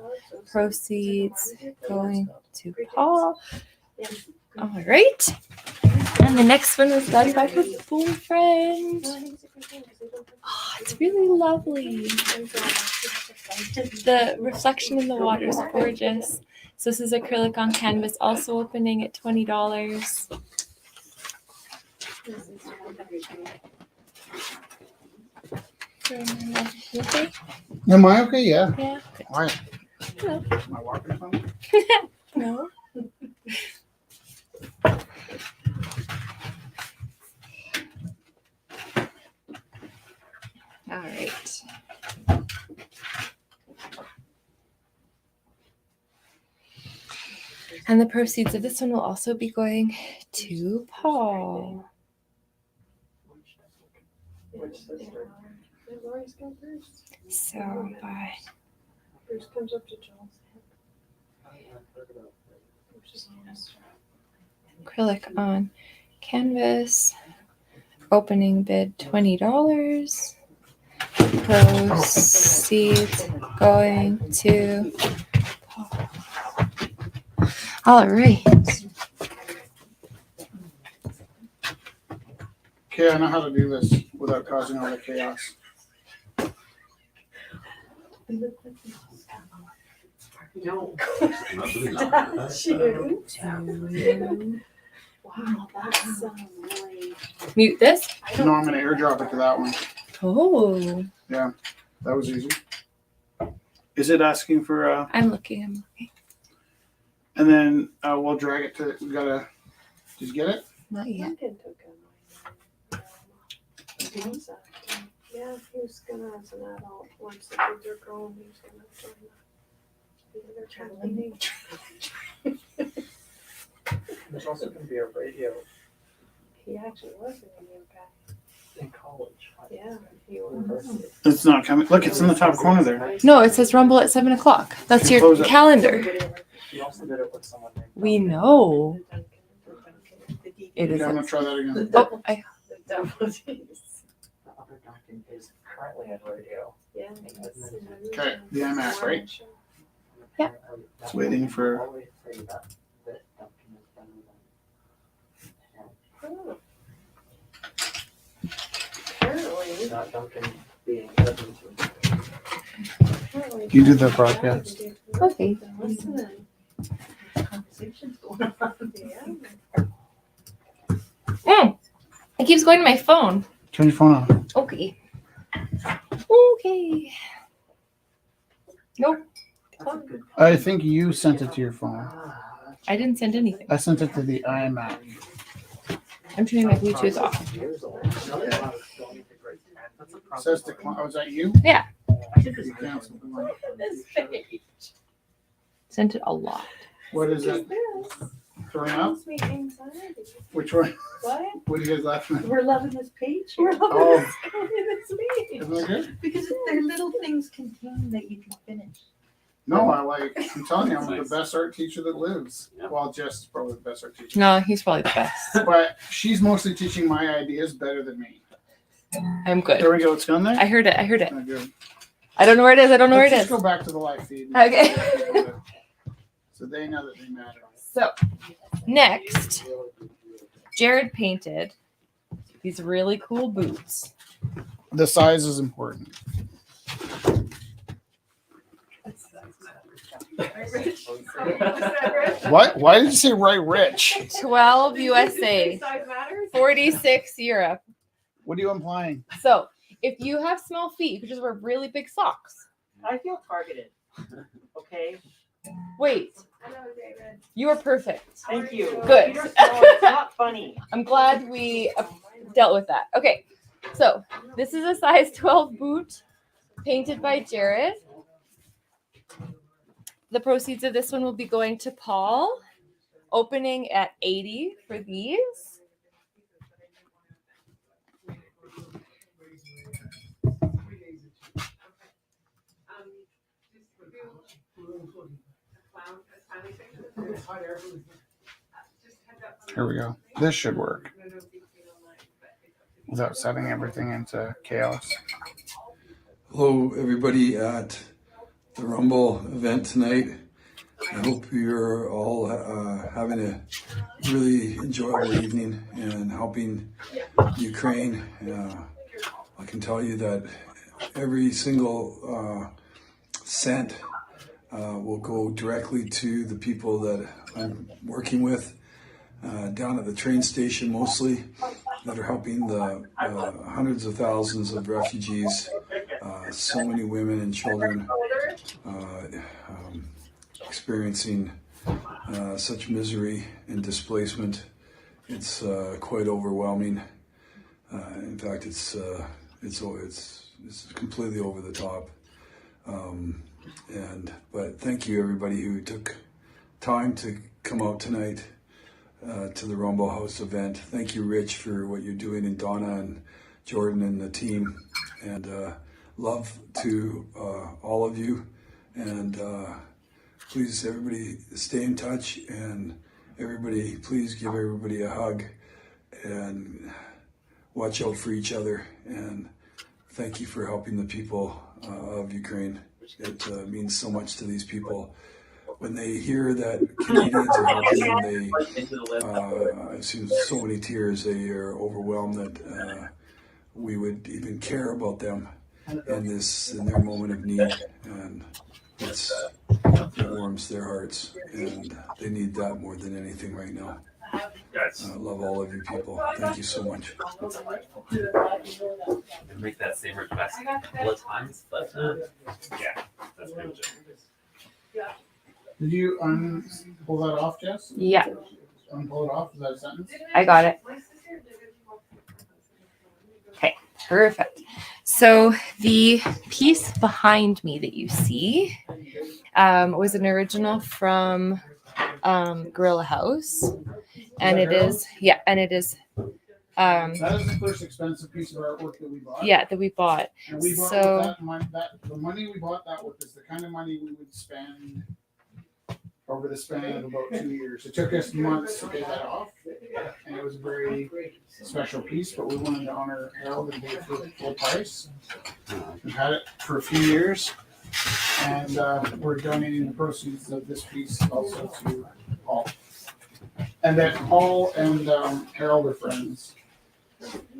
Proceeds going to Paul. All right. And the next one was done by her boyfriend. Oh, it's really lovely. The reflection in the water is gorgeous. So this is acrylic on canvas, also opening at $20. Okay? Am I okay? Yeah. Yeah. Why? Hello. Am I walking or something? No. All right. And the proceeds of this one will also be going to Paul. So by Bruce comes up to Joel's acrylic on canvas, opening bid $20. Proceeds going to Paul. All right. Okay, I know how to do this without causing all the chaos. No. Wow, that's really. Mute this. No, I'm going to airdrop it to that one. Oh. Yeah, that was easy. Is it asking for I'm looking. and then we'll drag it to, we gotta, did you get it? Not yet. Yeah, he was gonna, as an adult, once the kids are grown, he was gonna join the There's also going to be a radio He actually was a radio guy. in college. Yeah, he was. It's not coming. Look, it's in the top corner there. No, it says Rumble at 7 o'clock. That's your Close it. calendar. He also did it with someone named We know. It Okay, is. I'm gonna try that again. Oh, Double D's. The other Duncan is currently at radio. Yeah. Okay, the IMAC, right? Yeah. It's waiting for. Oh. Apparently. Not Duncan being You do the broadcast. Okay. Listen. Conversations going on. Mm. It keeps going to my phone. Turn your phone on. Okay. Okay. Nope. I think you sent it to your phone. I didn't send anything. I sent it to the iMac. I'm turning my Bluetooth off. It says decline. Oh, is that you? Yeah. You canceled the one. This page. Sent it a lot. What is it? Throwing up? Gives me anxiety. Which one? What? What are you guys laughing at? We're loving this page. We're loving Oh. this page. Isn't that good? Because they're little things contained that you can finish. No, I'm telling you, I'm the best art teacher that lives. Well, Jess is probably the best art teacher. No, he's probably the best. But she's mostly teaching my ideas better than me. I'm good. There we go. It's gone there? I heard it. I heard it. Oh, good. I don't know where it is. I don't know where it Let's is. just go back to the live feed. Okay. So they know that they matter. So next, Jared painted these really cool boots. The size is important. What? Why did you say right rich? 12 USA, 46 Europe. What are you implying? So if you have small feet, you could just wear really big socks. I feel targeted. Okay. Wait, you are perfect. Thank you. Good. Peter Small, it's not funny. I'm glad we dealt with that. Okay, so this is a size 12 boot painted by Jared. The proceeds of this one will be going to Paul, opening at 80 for these. Here we go. This should work without setting everything into chaos. Hello, everybody at the Rumble event tonight. I hope you're all having a really enjoyable evening and helping Ukraine. I can tell you that every single cent will go directly to the people that I'm working with down at the train station mostly, that are helping the hundreds of thousands of refugees, so many women and children experiencing such misery and displacement. It's quite overwhelming. In fact, it's completely over the top. But thank you everybody who took time to come out tonight to the Rumble House event. Thank you, Rich, for what you're doing, and Donna and Jordan and the team. And love to all of you. And please, everybody, stay in touch. And everybody, please give everybody a hug. And watch out for each other. And thank you for helping the people of Ukraine. It means so much to these people. When they hear that Canadians are helping them, I've seen so many tears. They are overwhelmed that we would even care about them in their moment of need, and it warms their hearts, and they need that more than anything right now. I love all of you people. Thank you so much. Make that same request a couple of times, but yeah, that's pretty much it. Did you pull that off, Jess? Yeah. Unpull it off? Is that a sentence? I got it. Okay, perfect. So the piece behind me that you see was an original from Gorilla House, and it is that is the first expensive piece of artwork that we bought. Yeah, that we bought. And we bought So the money we bought that with is the kind of money we would spend over the span of about 2 years. It took us months to pay that off, and it was a very special piece, but we wanted to honor Harold and pay it for the full price. We've had it for a few years, and we're donating the proceeds of this piece also to Paul. And then Paul and Harold are friends.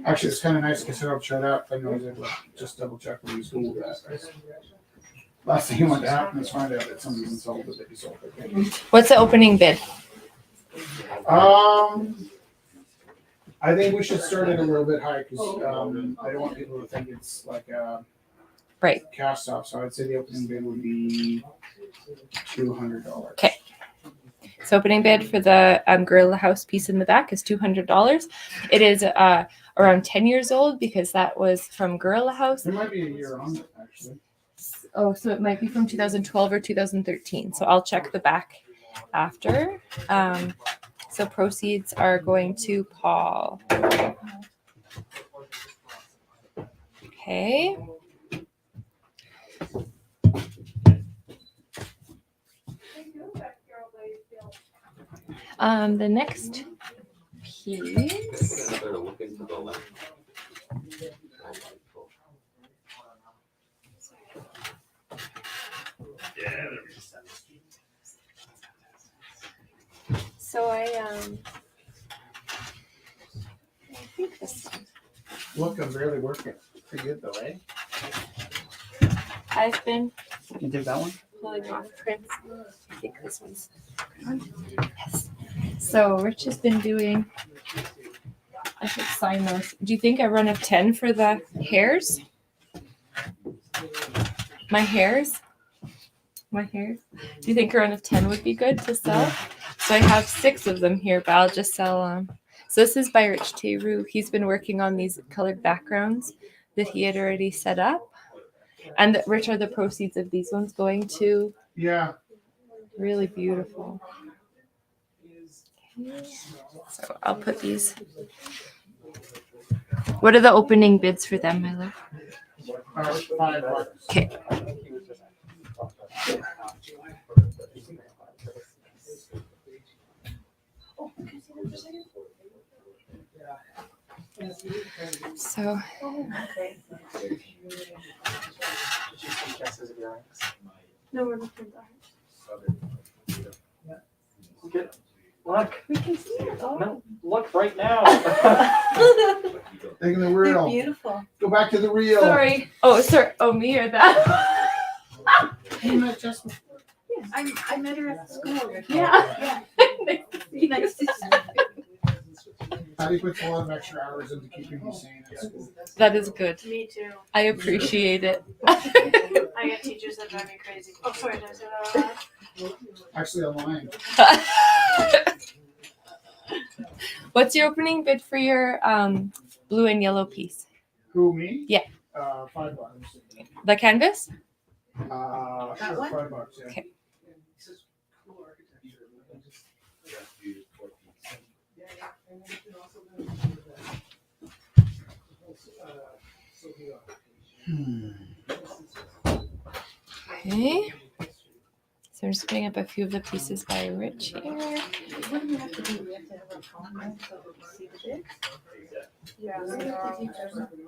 Actually, it's kind of nice because Harold showed up, and I was able to just double check when he was cool with that. Last thing he wanted to happen is find out that somebody's insulted that he sold it. What's the opening bid? I think we should start it a little bit high because I don't want people to think it's like a cast off. So I'd say the opening bid would be $200. Okay. So opening bid for the Gorilla House piece in the back is $200. It is around 10 years old because that was from Gorilla House. There might be a year on it, actually. Oh, so it might be from 2012 or 2013. So I'll check the back after. So proceeds are going to Paul. Okay. The next piece. So I think this one. Look, I'm barely working. Pretty good though, eh? I've been You did that one? pulling off prints. I think this one's yes. So Rich has been doing. I should sign those. Do you think a run of 10 for the hairs? My hairs? My hairs? Do you think a run of 10 would be good to sell? So I have 6 of them here, but I'll just sell them. So this is by Rich Teru. He's been working on these colored backgrounds that he had already set up. And Rich, are the proceeds of these ones going to? Yeah. Really beautiful. Okay. So I'll put these. What are the opening bids for them, my love? $5. Okay. So. No, we're looking Good. Look. We can see it all. No, look right now. Taking the reel. Beautiful. Go back to the reel. Sorry. Oh, sorry. Oh, me or that? You met Jessica. Yeah, I met her at school. Yeah. Nice to see you. Patty puts a lot of extra hours into keeping me sane at school. That is good. Me too. I appreciate it. I got teachers that drive me crazy. Oh, sorry, did I say that out loud? Actually, I'm lying. What's your opening bid for your blue and yellow piece? Who, me? Yeah. $5. The canvas? Sure, $5. Yeah. Okay. Okay. So I'm just putting up a few of the pieces by Rich here. What do we have to do? We have to have a comment so we can see the bid? Yeah.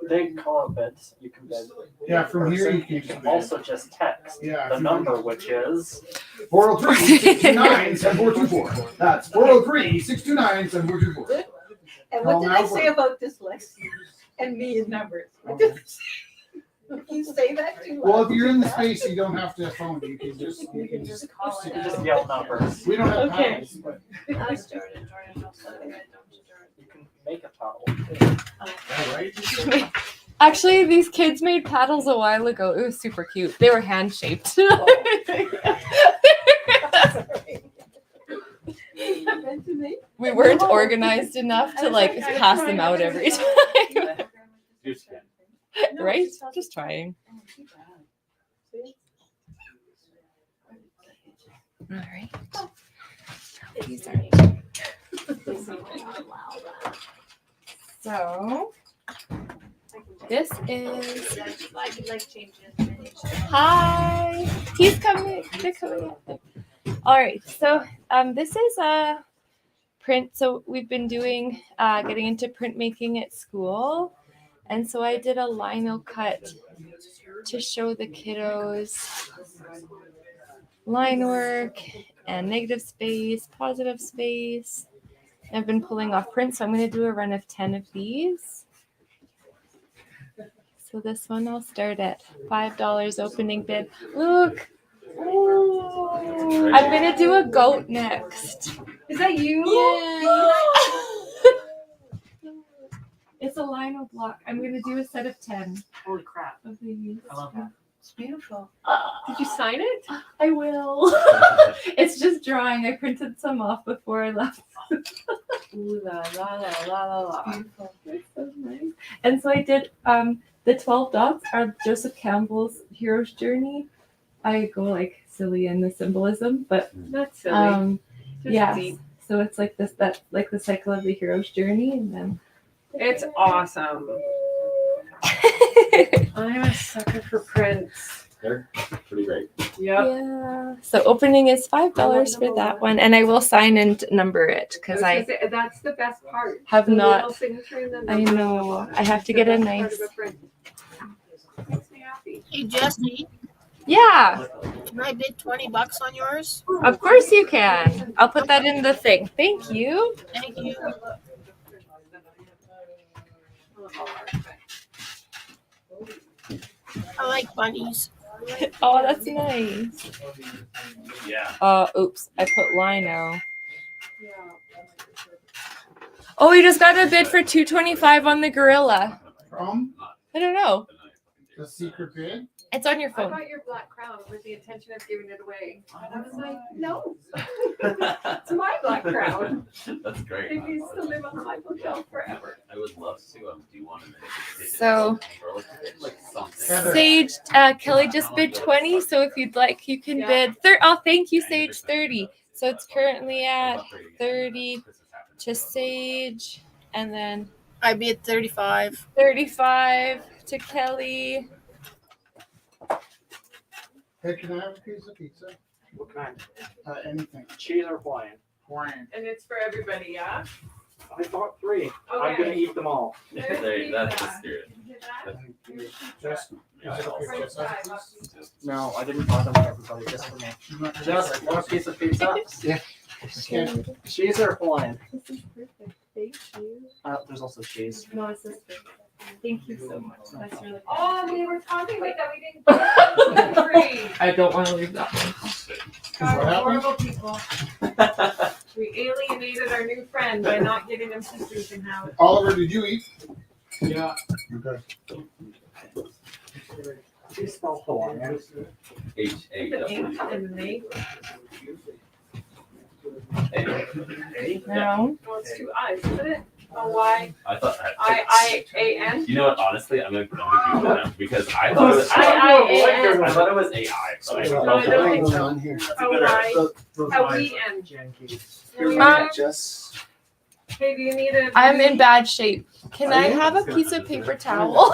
They call it bids. You can bid. Yeah, from here you can just bid. Also just text Yeah, the from number, which is 403-629-7424. That's 403-629-7424. And Call what did now I say about dyslexia and me in numbers? What did I say? You say that too loud. Well, if you're in the space, you don't have to phone. You can just call it. you just yell numbers. We don't have Okay. paddles, but Ask Jordan. Jordan knows how to write them to Jordan. You can make a paddle. all right. Actually, these kids made paddles a while ago. It was super cute. They were hand shaped. We weren't organized enough to like pass them out every time. Right? Just trying. All right. These are. So this is. Hi. He's coming. They're coming. All right, so this is a print. So we've been doing getting into printmaking at school, and so I did a lino cut to show the kiddos line work and negative space, positive space. I've been pulling off prints, so I'm going to do a run of 10 of these. So this one I'll start at $5 opening bid. Look. Ooh. I'm going to do a goat next. Is that you? Yeah. It's a lino block. I'm going to do a set of 10. Holy crap. Of these. I love that. It's beautiful. Did you sign it? I will. It's just drawing. I printed some off before I left. Ooh la la la la la. Beautiful. It's so nice. And so I did the 12 dots are Joseph Campbell's hero's journey. I go like silly in the symbolism, but Not silly. Just yeah. deep. So it's like this, that like the cycle of the hero's journey, and then It's awesome. I'm a sucker for prints. They're pretty great. Yep. yeah. So opening is $5 for that one, and I will sign and number it because I That's the best part. have The not. little signature and the I number. know. I have to get a nice. Makes me happy. Hey Jesse, Yeah. can I bid $20 on yours? Of course you can. I'll put that in the thing. Thank you. Thank you. I like bunnies. Oh, that's nice. Yeah. Oops. I put lino. Oh, we just got a bid for $225 on the gorilla. From I don't know. the secret bid. It's on your I phone. got your black crown with the intention of giving it away. And I was like, no. It's my black crown. That's great. It needs to live on my bookshelf forever. I would love to do one. So Sage, Kelly just bid 20. So if you'd like, you can bid. Oh, thank you, Sage. 30. So it's currently at 30 to Sage, and then I bid 35. 35 to Kelly. Hey, can I have a piece of pizza? What kind? Anything. Cheese or Hawaiian? Hawaiian. And it's for everybody, yeah? I bought 3. I'm gonna eat them all. That's the spirit. Just, is it okay just have a piece? No, I didn't buy them for everybody, just for me. Just one piece of pizza? Yeah. Okay. Cheese or Hawaiian? This is perfect. Thank you. There's also cheese. No, it's just perfect. Thank you so much. That's really cool. Oh, we were talking about that. We didn't get free. I don't want to leave that one. God, horrible people. We alienated our new friend by not getting him pieces in house. Oliver, did you eat? Yeah. Okay. She spelled Hawaiian. H-A-W. And then they. No. Oh, it's 2 I's, isn't it? Oh, Y. I thought I-I-A-N. You know what? Honestly, I'm gonna Google them because I thought it was I-I-A-N. I thought it was AI. But I don't No, I don't think know. so. O-Y. O-E-N. Hey, do you need a... I'm in bad shape. Can I have a piece of paper towel?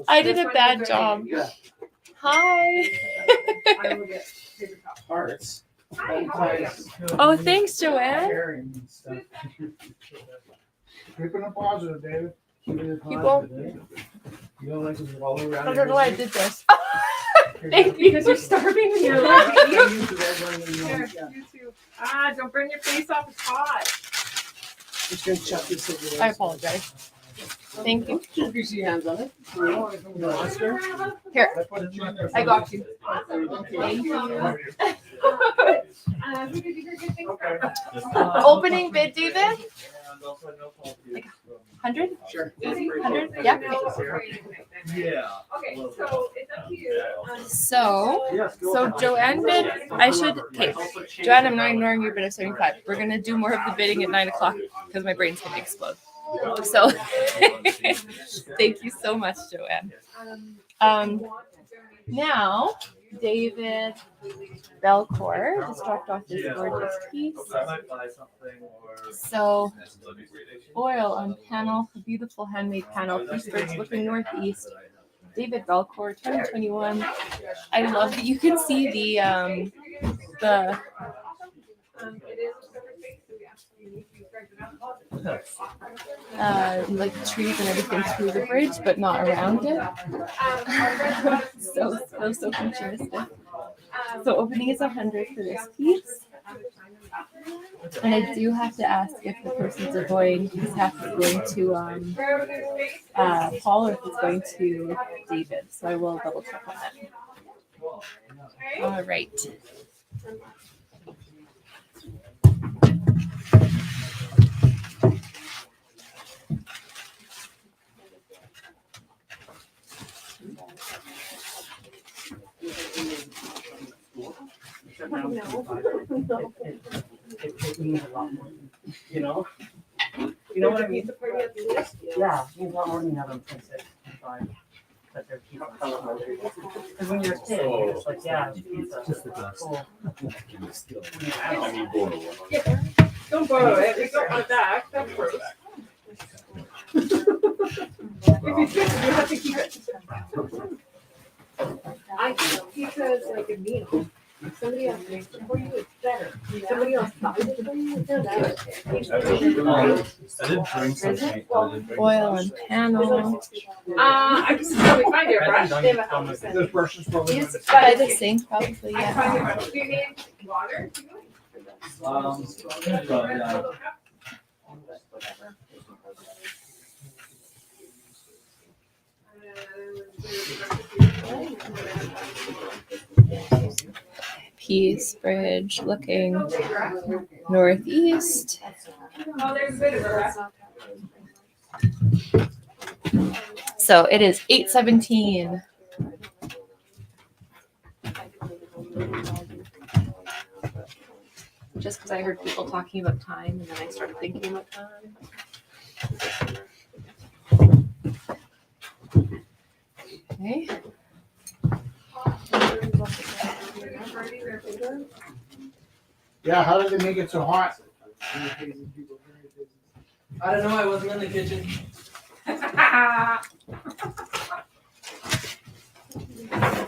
I did a bad job. Hi. I will get paper towel. Hearts. Hi, how are you? Oh, thanks, Joanne. Keeping it positive, David. People. You don't like to wallow around. I don't know why I did this. Thank you, because you're starving and you're like, here, Use the red one when you you too. Ah, don't burn your face off, it's hot. Just gonna chuck this over there. I apologize. Thank you. If you see hands on it. Here, I put it in there. I got you. Thank you. Who did you hear good things from? Opening bid, David? Like 100? Sure. 100? Yeah. Yeah. Okay, so it's up to you. So Joanne bid. I should. Okay, Joanne, I'm not ignoring your bid of 75. We're gonna do more of the bidding at 9 o'clock because my brain's gonna explode. So, thank you so much, Joanne. Now, David Belcourt just dropped off this gorgeous piece. So, oil on panel, a beautiful handmade panel, Eastwards looking northeast. David Belcourt, 2021. I love that you can see the the like trees and everything through the bridge, but not around it. so futuristic. So opening is 100 for this piece. And I do have to ask if the person's are going, his half is going to Paul or if it's going to David. So I will double check on that. All right. It means a lot more. You know what I mean? Yeah, it means a lot more than you have them since it's that they're keeping. Because when you're a kid, you're just like, yeah, it's just the dust. Cool. Don't borrow it. We don't want that. That's gross. If it's good, you have to keep it. I think because like a meal. If somebody else makes it for you, it's better. If somebody else buys it for you, it's better. Oil and panel. I can probably find your brush. This brush is probably. By the sink, probably, yeah. Do you need water? Peace Bridge looking northeast. Oh, there's a bit of a rest. So it is 8:17. Just because I heard people talking about time and then I started thinking about time. Okay. Yeah, how did they make it so hot? I don't know, I wasn't in the kitchen.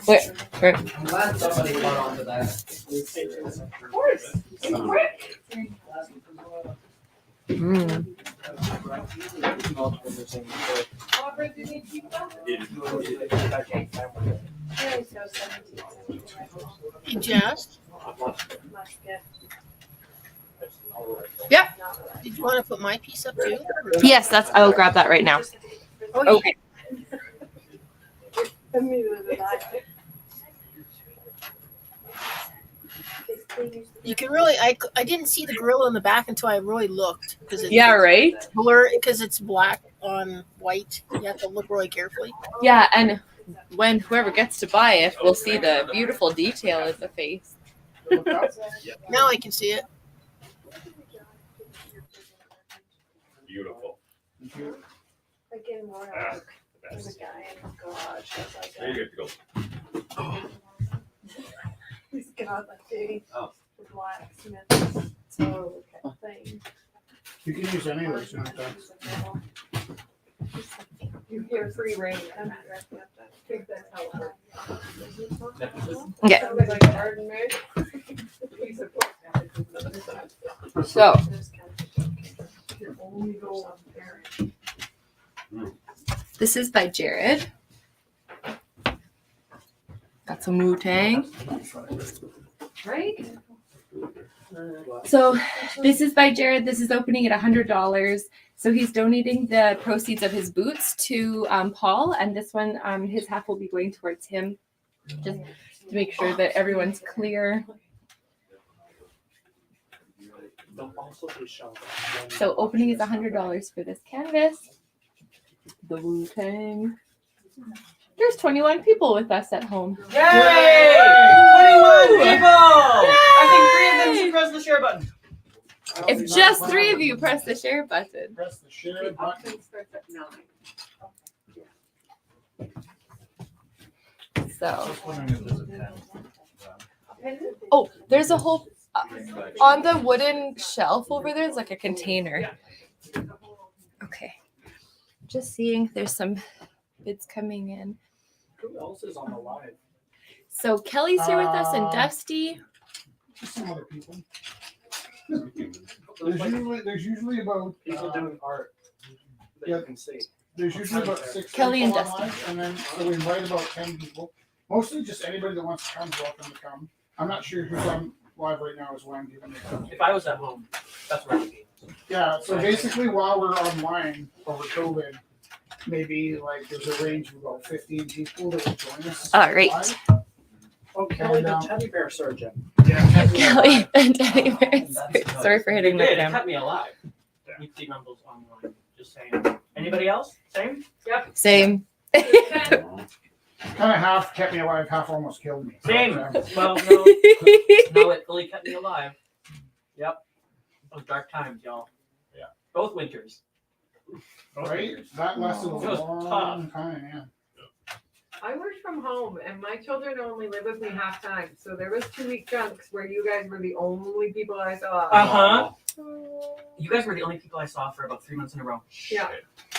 Where? I'm glad somebody caught on to that. Of course. It's quick. Oliver, do you need pizza? Jess, Yep. did you want to put my piece up too? Yes, I will grab that right now. Okay. You can really, I didn't see the grill in the back until I really looked because Yeah, right? blur because it's black on white. You have to look really carefully. Yeah, and when whoever gets to buy it will see the beautiful detail in the face. Now I can see it. Beautiful. Again, more Ah, like there's best. a guy in his garage that's like There you go. he's got like a Oh. blacksmith so thing. You can use any of those sometimes. You hear free rain. Okay. Sounds like a garden maid. So this is by Jared. Got some Wu-Tang. Right? So this is by Jared. This is opening at $100. So he's donating the proceeds of his boots to Paul, and this one, his half will be going towards him, just to make sure that everyone's clear. So opening is $100 for this canvas. The Wu-Tang. There's 21 people with us at home. Yay! 21 people! I think 3 of them should press the share button. If just 3 of you press the share button. Press the share button. So. Oh, there's a whole on the wooden shelf over there is like a container. Okay. Just seeing if there's some bids coming in. Who else is on the line? So Kelly's here with us and Dusty. Just some other people. There's usually about People doing art that yeah, you can see. There's usually about 6 Kelly and people Dusty. online, and then so we invite about 10 people. Mostly just anybody that wants to come is welcome to come. I'm not sure who's on live right now is why I'm giving it. If I was at home, that's where I'd be. Yeah, so basically while we're online over COVID, maybe like there's a range of about 15 people that will join us. All right. live. Oh, Kelly, And, the teddy bear surgeon. Yeah. Kelly and Teddy Bears. Sorry for hitting They that did. It down. kept me alive. You see numbers online. Just saying. Anybody else? Same? Yep. Same. Kind of half kept me alive, half almost killed me. Same. But, Well, no, no, it fully kept me alive. Yep. Those dark times, y'all. Yeah. Both winters. right? That lasted a It was long time, yeah. I worked from home and my children only live with me half time. So there was 2-week chunks where you guys were the only people I saw. Uh-huh. You guys were the only people I saw for about 3 months in a row. Yeah.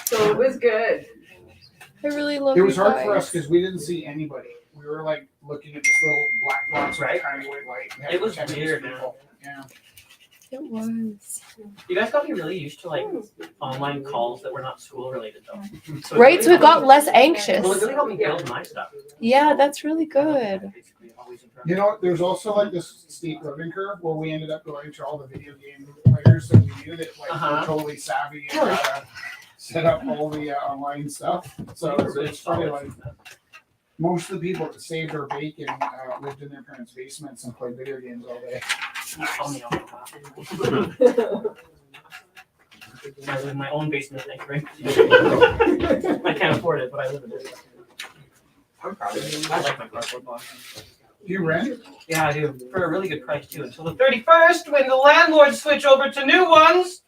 So it was good. I really love It was you hard guys. for us because we didn't see anybody. We were like looking at this little black box with Right. a tiny white light. We had It was 10 weird, people. Yeah. It was. You guys got me really used to like online calls that were not school related though. So Right, so it got less anxious. Well, it really helped me build my stuff. Yeah, that's really good. You know, there's also like this steep learning curve where we ended up going to all the video game players that we knew that like were totally savvy and how to set up all the online stuff. So it's funny, like most of the people that saved their bacon lived in their parents' basements and played video games all day. I live in my own basement, thank you very much. I can't afford it, but I live in it. I'm proud of it. I like my cardboard box. Do you rent? Yeah, I do. For a really good price too. Until the 31st, when the landlords switch over to new ones.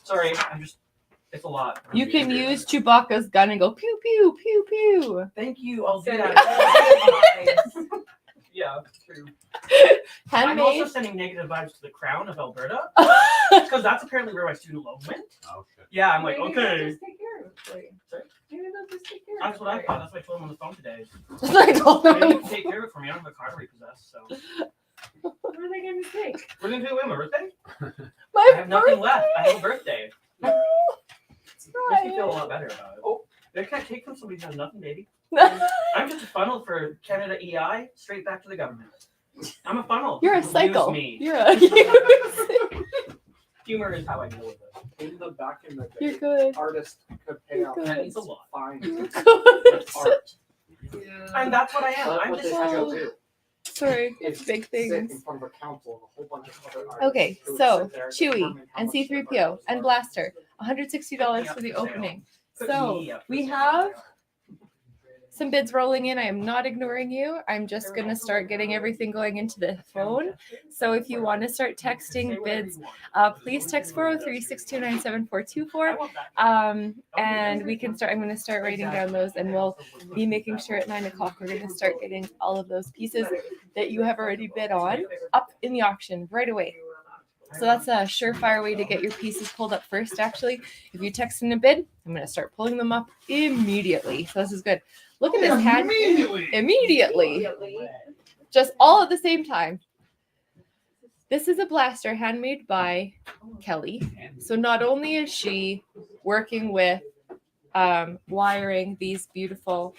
Sorry, it's a lot. You can use Chewbacca's gun and go pew pew pew pew. Thank you. I'll do that. Yeah, true. I'm also Handmade. sending negative vibes to the Crown of Alberta because that's apparently where my student loan went. Yeah, I'm like, Maybe they'll okay. just take care of it for you. Sorry? Maybe they'll just take care of That's it what I for you. thought. That's what I told him on the phone today. I told him. Maybe you can take care of it for me. I don't have a car to repossess, so. What are they going to take? We're gonna do it. My birthday? My I have nothing left. I have a birthday. Makes me feel a lot better about it. Oh, they can't take from somebody who has nothing, baby. I'm just a funnel for Canada EI, straight back to the government. I'm a funnel. You're a Use cycle. me. You're a. Humor is how I deal with it. In the back in the day, You're good. artists could pay You're out good. That is a lot. fine. You're That's art. Yeah. And that's what I am. That's I'm what just they go to. Sorry, It's big sit in things. front of a council of a whole bunch of other artists Okay, who would so sit there Chewy determine how and much their C3PO budget and was. Blaster, $160 for the opening. So we have some bids rolling in. I am not ignoring you. I'm just going to start getting everything going into the phone. So if you want to start texting bids, please text 403-629-7424. And we can start, I'm going to start writing down those and we'll be making sure at 9 o'clock we're going to start getting all of those pieces that you have already bid on up in the auction right away. So that's a surefire way to get your pieces pulled up first, actually. If you text in a bid, I'm going to start pulling them up immediately. So this is good. Look at this hand. Immediately. Just all at the same time. This is a blaster handmade by Kelly. So not only is she working with wiring these beautiful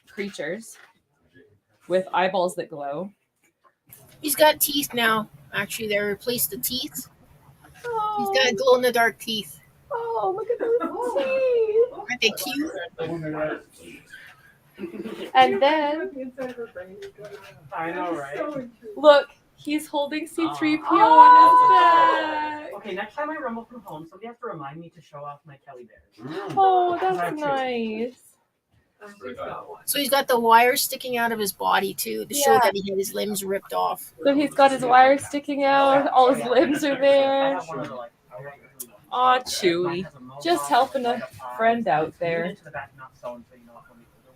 creatures with eyeballs that glow. He's got teeth now. Actually, they replaced the teeth. He's got glow in the dark teeth. Oh, look at those teeth. Aren't they cute? And then, I know, right? look, he's holding C3PO Oh, on his back. Okay, next time I rumble from home, somebody has to remind me to show off my Kelly bears. Oh, that's nice. So he's got the wires sticking out of his body too to show Yeah. that he had his limbs ripped off. So he's got his wires sticking out, all his limbs are there. Aw, Chewy. Just helping a friend out there.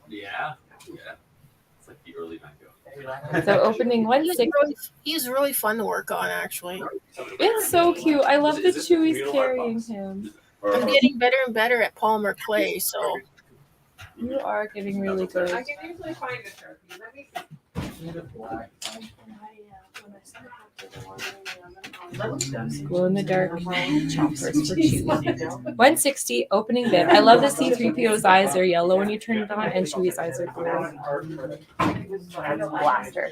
Yeah. It's like the early mango. So opening Wednesday. He's really fun to work on, actually. It's so cute. I love that Is this Chewy's real carrying box? him. I'm getting better and better at polymer clay, so You are getting really good. I can usually find a Sharpie. Let me see. Glow in the dark choppers for Chewie. 160 opening bid. I love the C3PO's eyes are yellow when you turn it on, and Chewie's eyes are blue. Blaster.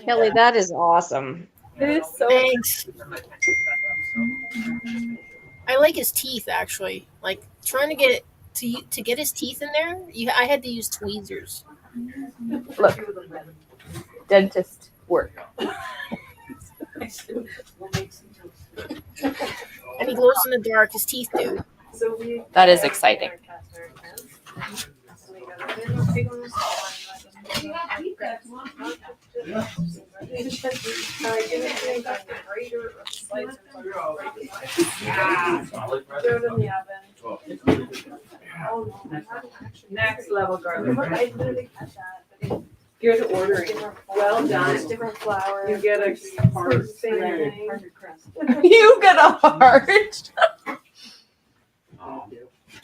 Kelly, that is awesome. It is so. Thanks. I like his teeth actually. Like trying to get it to get his teeth in there. I had to use tweezers. Look, dentist work. And he glows in the dark. His teeth do. That is exciting. Next level garlic. Good ordering. Well done. Different flowers. You get a heart. You get a heart.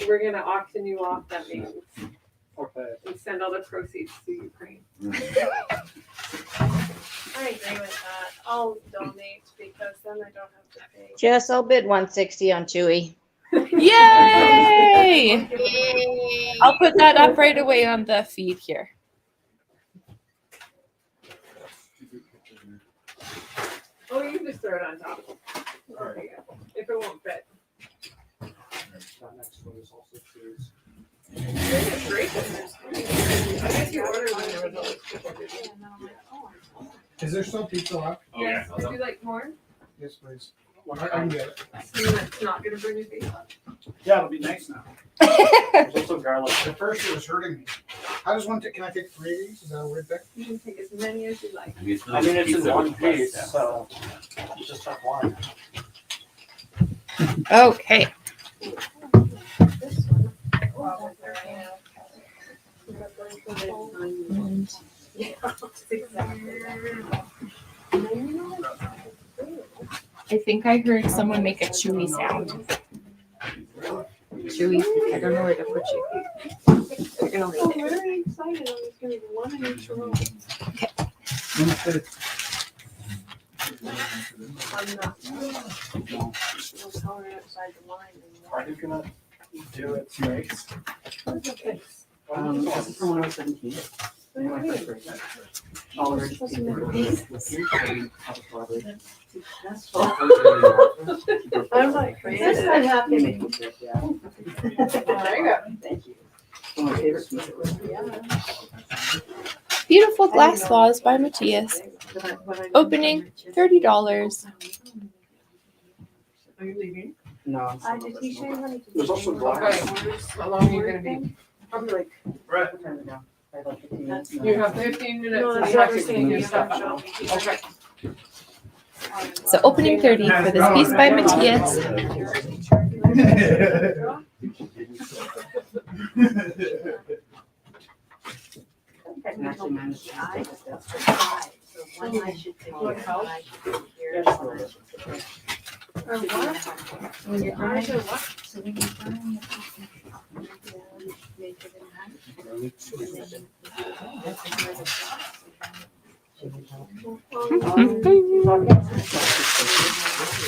We're gonna auction you off. That means. Okay. And send all the proceeds to Ukraine. I agree with that. I'll donate because then I don't have to pay. Jess, I'll bid 160 on Chewy. Yay! I'll put that up right away on the feed here. Oh, you can just throw it on top. There you go. If it won't fit. That next one is also series. Goodness gracious. I guess you ordered when there was always people. Is there still pizza left? Yes. Would you like more? Yes, please. I can get it. So that's not gonna burn your face up. Yeah, it'll be nice now. There's also garlic. At first it was hurting me. I just want to. Can I take 3 of these? Is that a weird thing? You can take as many as you like. I mean, it's in one piece, so you just have one. Okay. I think I heard someone make a chewy sound. Chewy. I don't know where to put you. You're gonna leave I'm it. very excited. I'm just gonna be one in each room. Okay. I'm not. No color outside the line anymore. Are you gonna do it tonight? This is from when I was 17. I'm like, this is happy. There you go. Thank you. One of my favorite sweets. Beautiful glass vase by Matthias. Opening $30. Are you leaving? No. Did he show you how to do There's also Okay, glass. how long are you gonna be? Probably like. Right. What time is it now? I have like 15 minutes. You have 15 minutes. No, and that's you have everything. 15 You have minutes. to Okay. So opening 30 for this piece by Matthias. And actually managed to get that. One I should take. What help? Or what? When you're buying or what? So when you're buying make it in height.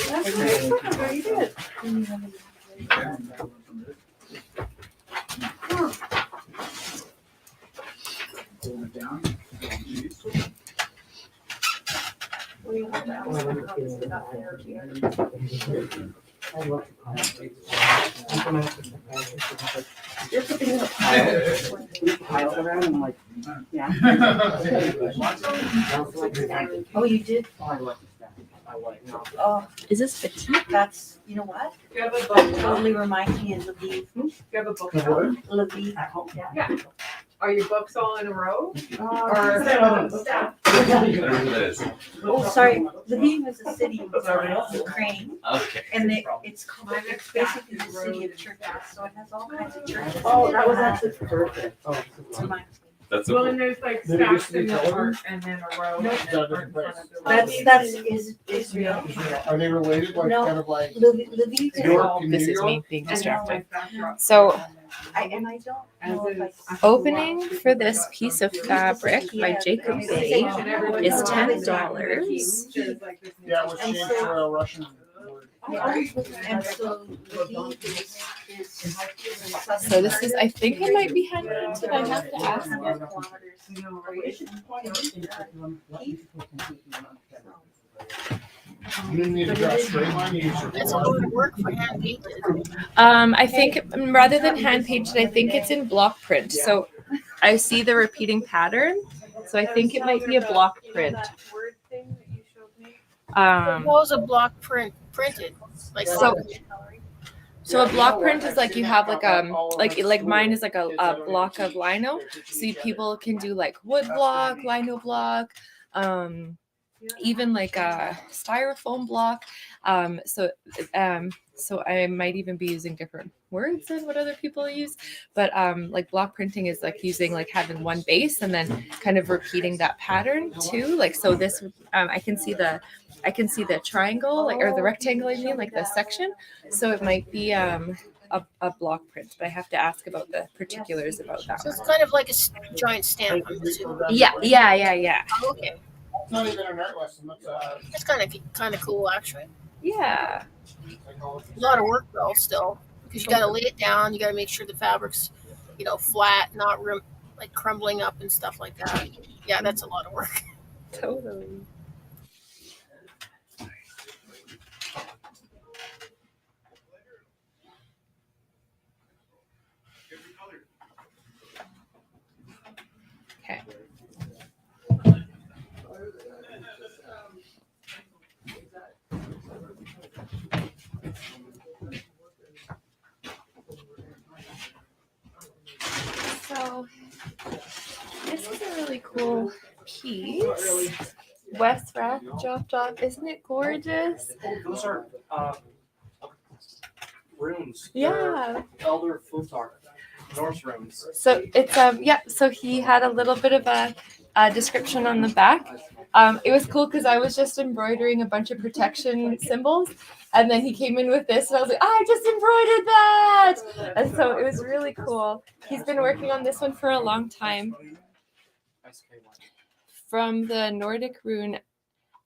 That's great. Very good. Hold it down. I love the You're putting in a pile around and like, yeah. Oh, you did? Oh, I love this. I like it. Oh, Is this petite? that's, you know what? You have a That book. totally reminds me of Lviv. You have a book. Lviv. At home. Yeah. Are your books all in a row? Or Staff? Oh, sorry. Lviv is a city in Ukraine, Okay. and it's called, it's basically the city of churches, so it has all kinds of churches. Oh, that was actually perfect. Oh, Reminds me. That's Well, a and there's like Did it used stacks to be in the colored? art and then a row. Nope. And then art in front of the row. That's Israel. Are they related? Like No. kind of like Lviv is York and New This is me York? being And then distracted. like backdrop. So I don't know if I. opening for this piece of fabric by Jacob Bay is $10. Yeah, it was changed for a Russian word. And so Lviv is. So this is, I think it might be hand painted. I have to ask. You didn't need to draw a straight line, you used your That's a lot of work for hand painted. I think rather than hand painted, I think it's in block print. So I see the repeating pattern. So I think it might be a block print. What was a block printed? Like So a block print is like you have like mine is like a block of lino. So people can do like wood block, lino block, even like a styrofoam block. So I might even be using different words than what other people use. But like block printing is like using like having one base and then kind of repeating that pattern too. Like so this I can see the triangle like or the rectangle, I mean, like the section. So it might be a block print, but I have to ask about the particulars about that. So it's kind of like a giant stamp, I'm assuming. Yeah. Oh, okay. It's not even an art lesson, That's kind of cool, actually. Yeah. A lot of work though, still, because you got to lay it down. You got to make sure the fabric's, flat, not like crumbling up and stuff like that. Yeah, that's a lot of work. Totally. Okay. So this is a really cool piece. West Rack dropped off. Isn't it gorgeous? Those are runes. Yeah. Elder Futhark. Norse runes. So it's so he had a little bit of a description on the back. It was cool because I was just embroidering a bunch of protection symbols, and then he came in with this, and I was like, I just embroidered that! And so it was really cool. He's been working on this one for a long time. From the Nordic rune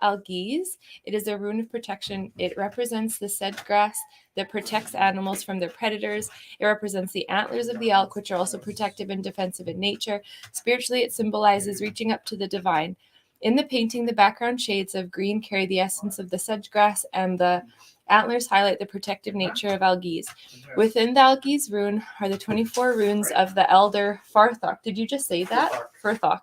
Algiz, it is a rune of protection. It represents the sedge grass that protects animals from their predators. It represents the antlers of the elk, which are also protective and defensive in nature. Spiritually, it symbolizes reaching up to the divine. In the painting, the background shades of green carry the essence of the sedge grass, and the antlers highlight the protective nature of Algiz. Within the Algiz rune are the 24 runes of the elder Farthok. Did you just say that? Farthok.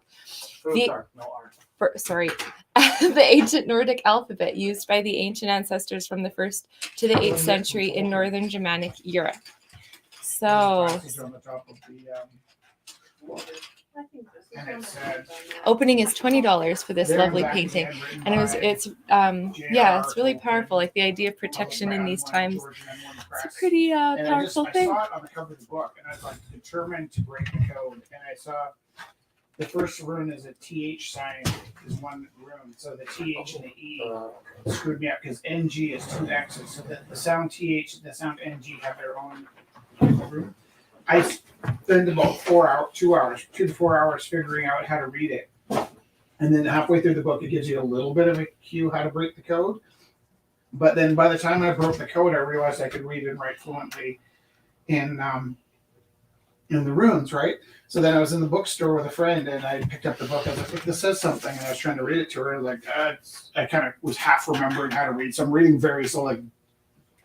The ancient Nordic alphabet used by the ancient ancestors from the 1st to the 8th century in northern Germanic Europe. So opening is $20 for this lovely painting, and it's really powerful. Like the idea of protection in these times, it's a pretty powerful thing. I saw it on the cover of the book, and I was like determined to break the code. And I saw the first rune is a TH sign, is one rune. So the TH and the E screwed me up because NG is 2 X's. So the sound TH and the sound NG have their own rune. I spend about 2 to 4 hours figuring out how to read it. And then halfway through the book, it gives you a little bit of a cue how to break the code. But then by the time I broke the code, I realized I could read and write fluently in the runes, right? So then I was in the bookstore with a friend, and I picked up the book. I was like, look, this says something. And I was trying to read it to her. Like, I kind of was half remembering how to read. So I'm reading very slow, like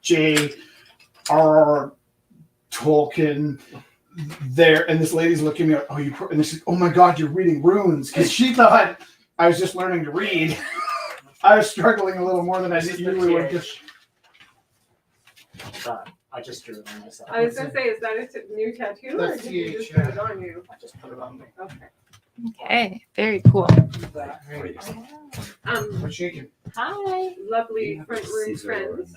J.R. Tolkien there. And this lady's looking at me, and she's, oh my God, you're reading runes. Because she thought I was just learning to read. I was struggling a little more than I usually would. I just drew it on myself. I was gonna say, is that a new tattoo, or did you just put it on you? I just put it on me. Okay. Okay, very cool. Hi, lovely front room friends.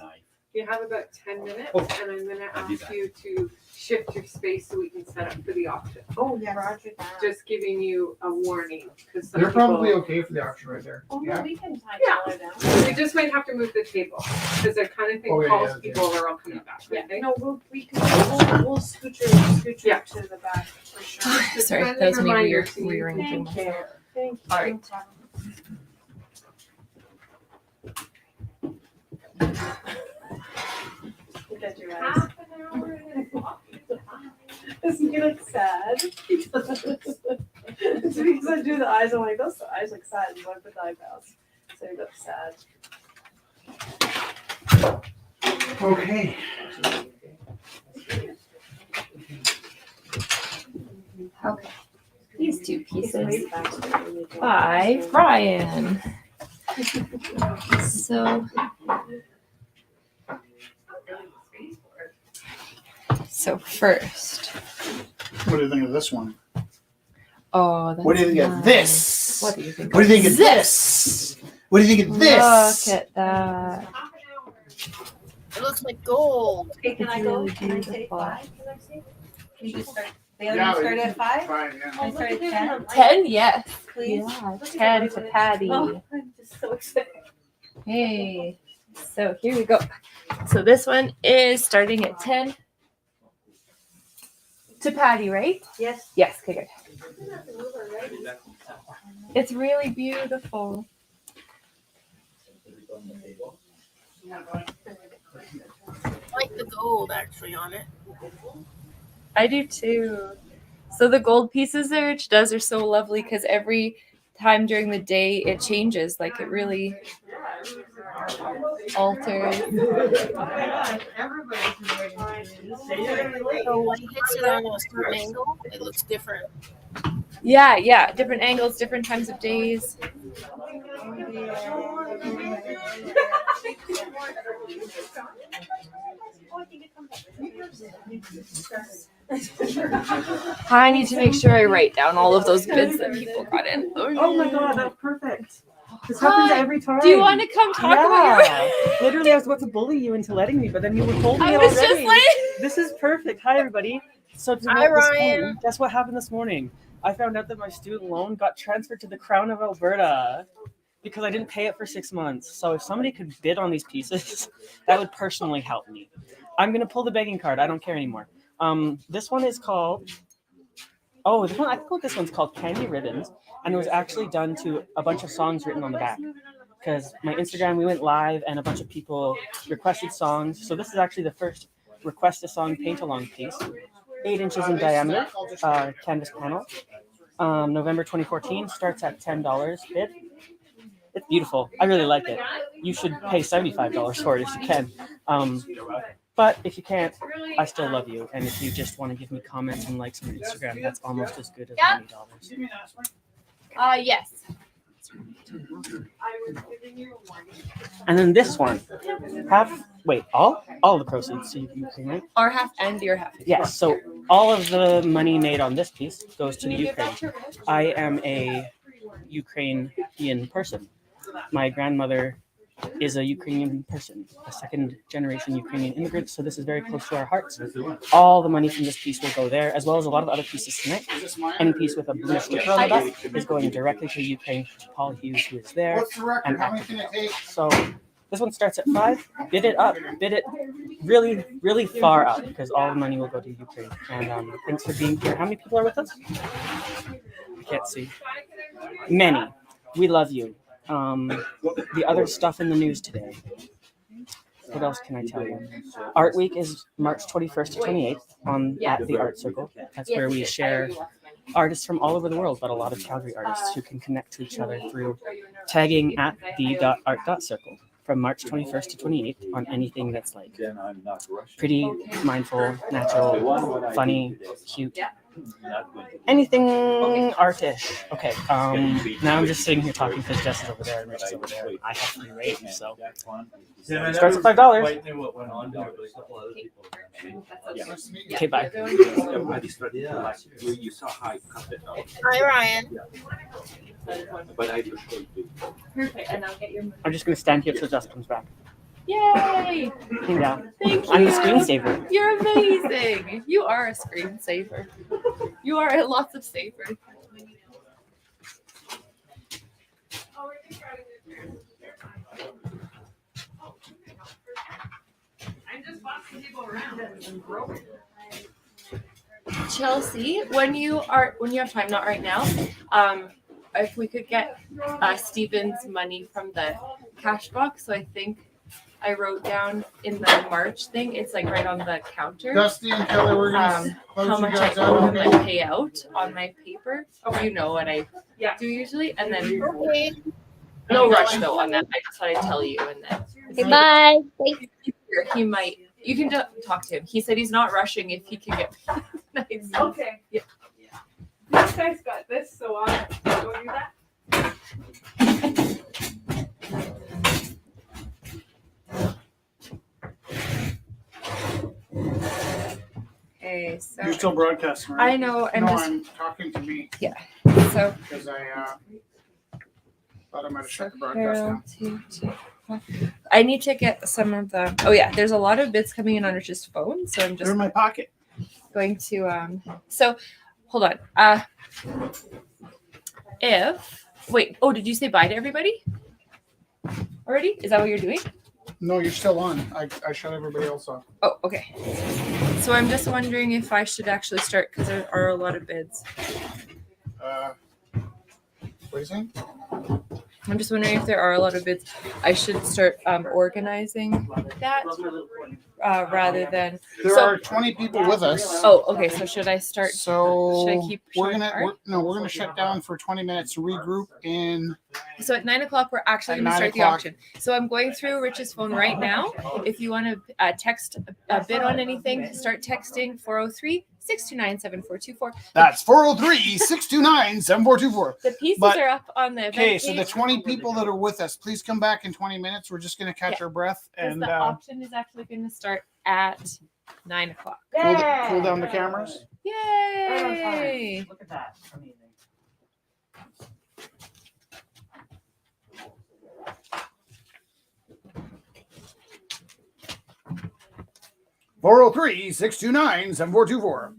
You have about 10 minutes, Oh. and I'm gonna ask you to shift your space so we can set up for the auction. Oh, yeah, Roger that. Just giving you a warning, because some They're probably people. okay for the auction right there. Oh, Yeah. no, we can tie Yeah. it down. We just might have to move the table, because I kind of think Oh, yeah, Paul's yeah, people are all coming back. Yeah, right? no, we'll scooch Yeah. to the back for sure. Sorry, Friendly that was me reminder rear- to you. rearranging Thank myself. you. Thank you. All right. Look at your eyes. Doesn't he look sad? He does. It's because I do the eyes, I'm like, those eyes look sad, and so I put the eyebrows. So he looks sad. Okay. Okay. These two pieces by Ryan. So first. What do you think of this one? Oh, that's What do you think of nice. this? What do you think? What do you think of this? this? What do you think of this? Look at that. It looks like gold. Okay, can I go? Can I say 5? Can I say? Can you just start? The other one started at 5? 5, yeah. I started at 10. 10, yes. Please. Yeah, 10 to Patty. Oh, I'm just so excited. Hey, so here we go. So this one is starting at 10 to Patty, right? Yes. Yes, okay, good. It's really beautiful. I like the gold actually on it. I do too. So the gold pieces there, which does, are so lovely because every time during the day it changes. Like it really alters. So when he hits it on a certain angle, it looks different. Yeah, yeah. Different angles, different times of days. I need to make sure I write down all of those bids that people got in. Oh my god, that's perfect. This happens every time. Do you want to come talk about your? Literally, I was about to bully you into letting me, but then you were told me I it was already. just like. This is perfect. Hi, everybody. So Hi, tonight, this Ryan. morning, guess what happened this morning? I found out that my student loan got transferred to the Crown of Alberta because I didn't pay it for 6 months. So if somebody could bid on these pieces, that would personally help me. I'm gonna pull the begging card. I don't care anymore. This one is called. Oh, this one. I think this one's called Candy Ribbons, and it was actually done to a bunch of songs written on the back. Because my Instagram, we went live, and a bunch of people requested songs. So this is actually the first request a song paint along piece. 8 inches in diameter, canvas panel. November 2014, starts at $10 bid. It's beautiful. I really like it. You should pay $75 for it if you can. But if you can't, I still love you. And if you just want to give me comments and likes on Instagram, that's almost as good as $20. Yes. And then this one, all the proceeds to Ukraine, right? Our half and your half. Yes. So all of the money made on this piece goes to the Ukraine. I am a Ukrainian person. My grandmother is a Ukrainian person, a second generation Ukrainian immigrant. So this is very close to our hearts. All the money from this piece will go there, as well as a lot of other pieces tonight. Any piece with a blue sticker on the back is going directly to Ukraine, to Paul Hughes, who is there. What's the record? How many can it take? So this one starts at 5. Bid it up. Bid it really, really far up, because all the money will go to Ukraine. And thanks for being here. How many people are with us? I can't see. Many. We love you. The other stuff in the news today. What else can I tell you? Art Week is March 21st to 28th at the Art Circle. That's where we share artists from all over the world, but a lot of Calgary artists who can connect to each other through tagging at the.art.circle from March 21st to 28th on anything that's like pretty, mindful, natural, funny, cute. Anything artish. Okay. Now I'm just sitting here talking because Jess is over there and Rich is over there. I have to rate, so it starts at $5. Okay, bye. Hi, Ryan. I'm just gonna stand here till Jess comes back. Yay! Yeah. Thank you. I'm the screensaver. You're amazing. You are a screensaver. You are lots of savers. I'm just bossing people around and growing. Chelsea, when you have time, not right now, if we could get Stephen's money from the cash box. So I think I wrote down in the March thing, it's like right on the counter. Dusty and Kelly, we're gonna close how you much guys I out, owe him okay? and pay out on my paper. You know what I do usually, and then no rush though on that. I just thought I'd tell you, and then Okay, bye. he might. You can talk to him. He said he's not rushing if he can get nice. Okay. Yeah. This guy's got this, so I'll go do that. Okay, so You're still broadcasting, right? I know. I'm talking to me. Yeah. So because I thought I might have shut the broadcast down. I need to get some of the. Oh yeah, there's a lot of bits coming in on Rich's phone, so I'm just They're in my pocket. Going to So, hold on. Did you say bye to everybody already? Is that what you're doing? No, you're still on. I shut everybody else off. Oh, okay. So I'm just wondering if I should actually start because there are a lot of bids. What are you saying? I'm just wondering if there are a lot of bids. I should start organizing that rather than. There are 20 people with us. Oh, okay. So should I start? So should I keep? we're gonna shut down for 20 minutes to regroup in. So at 9 o'clock, we're actually going to start the auction. So I'm going through Rich's phone right now. If you want to text a bid on anything, start texting 403-629-7424. That's 403-629-7424. The pieces But- are up on the event Okay, so the page. 20 people that are with us, please come back in 20 minutes. We're just gonna catch our breath Because and the auction is actually going to start at 9 o'clock. cool down the cameras. Yay! Look at that. Amazing. 403-629-7424.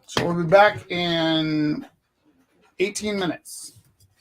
So we'll be back in 18 minutes.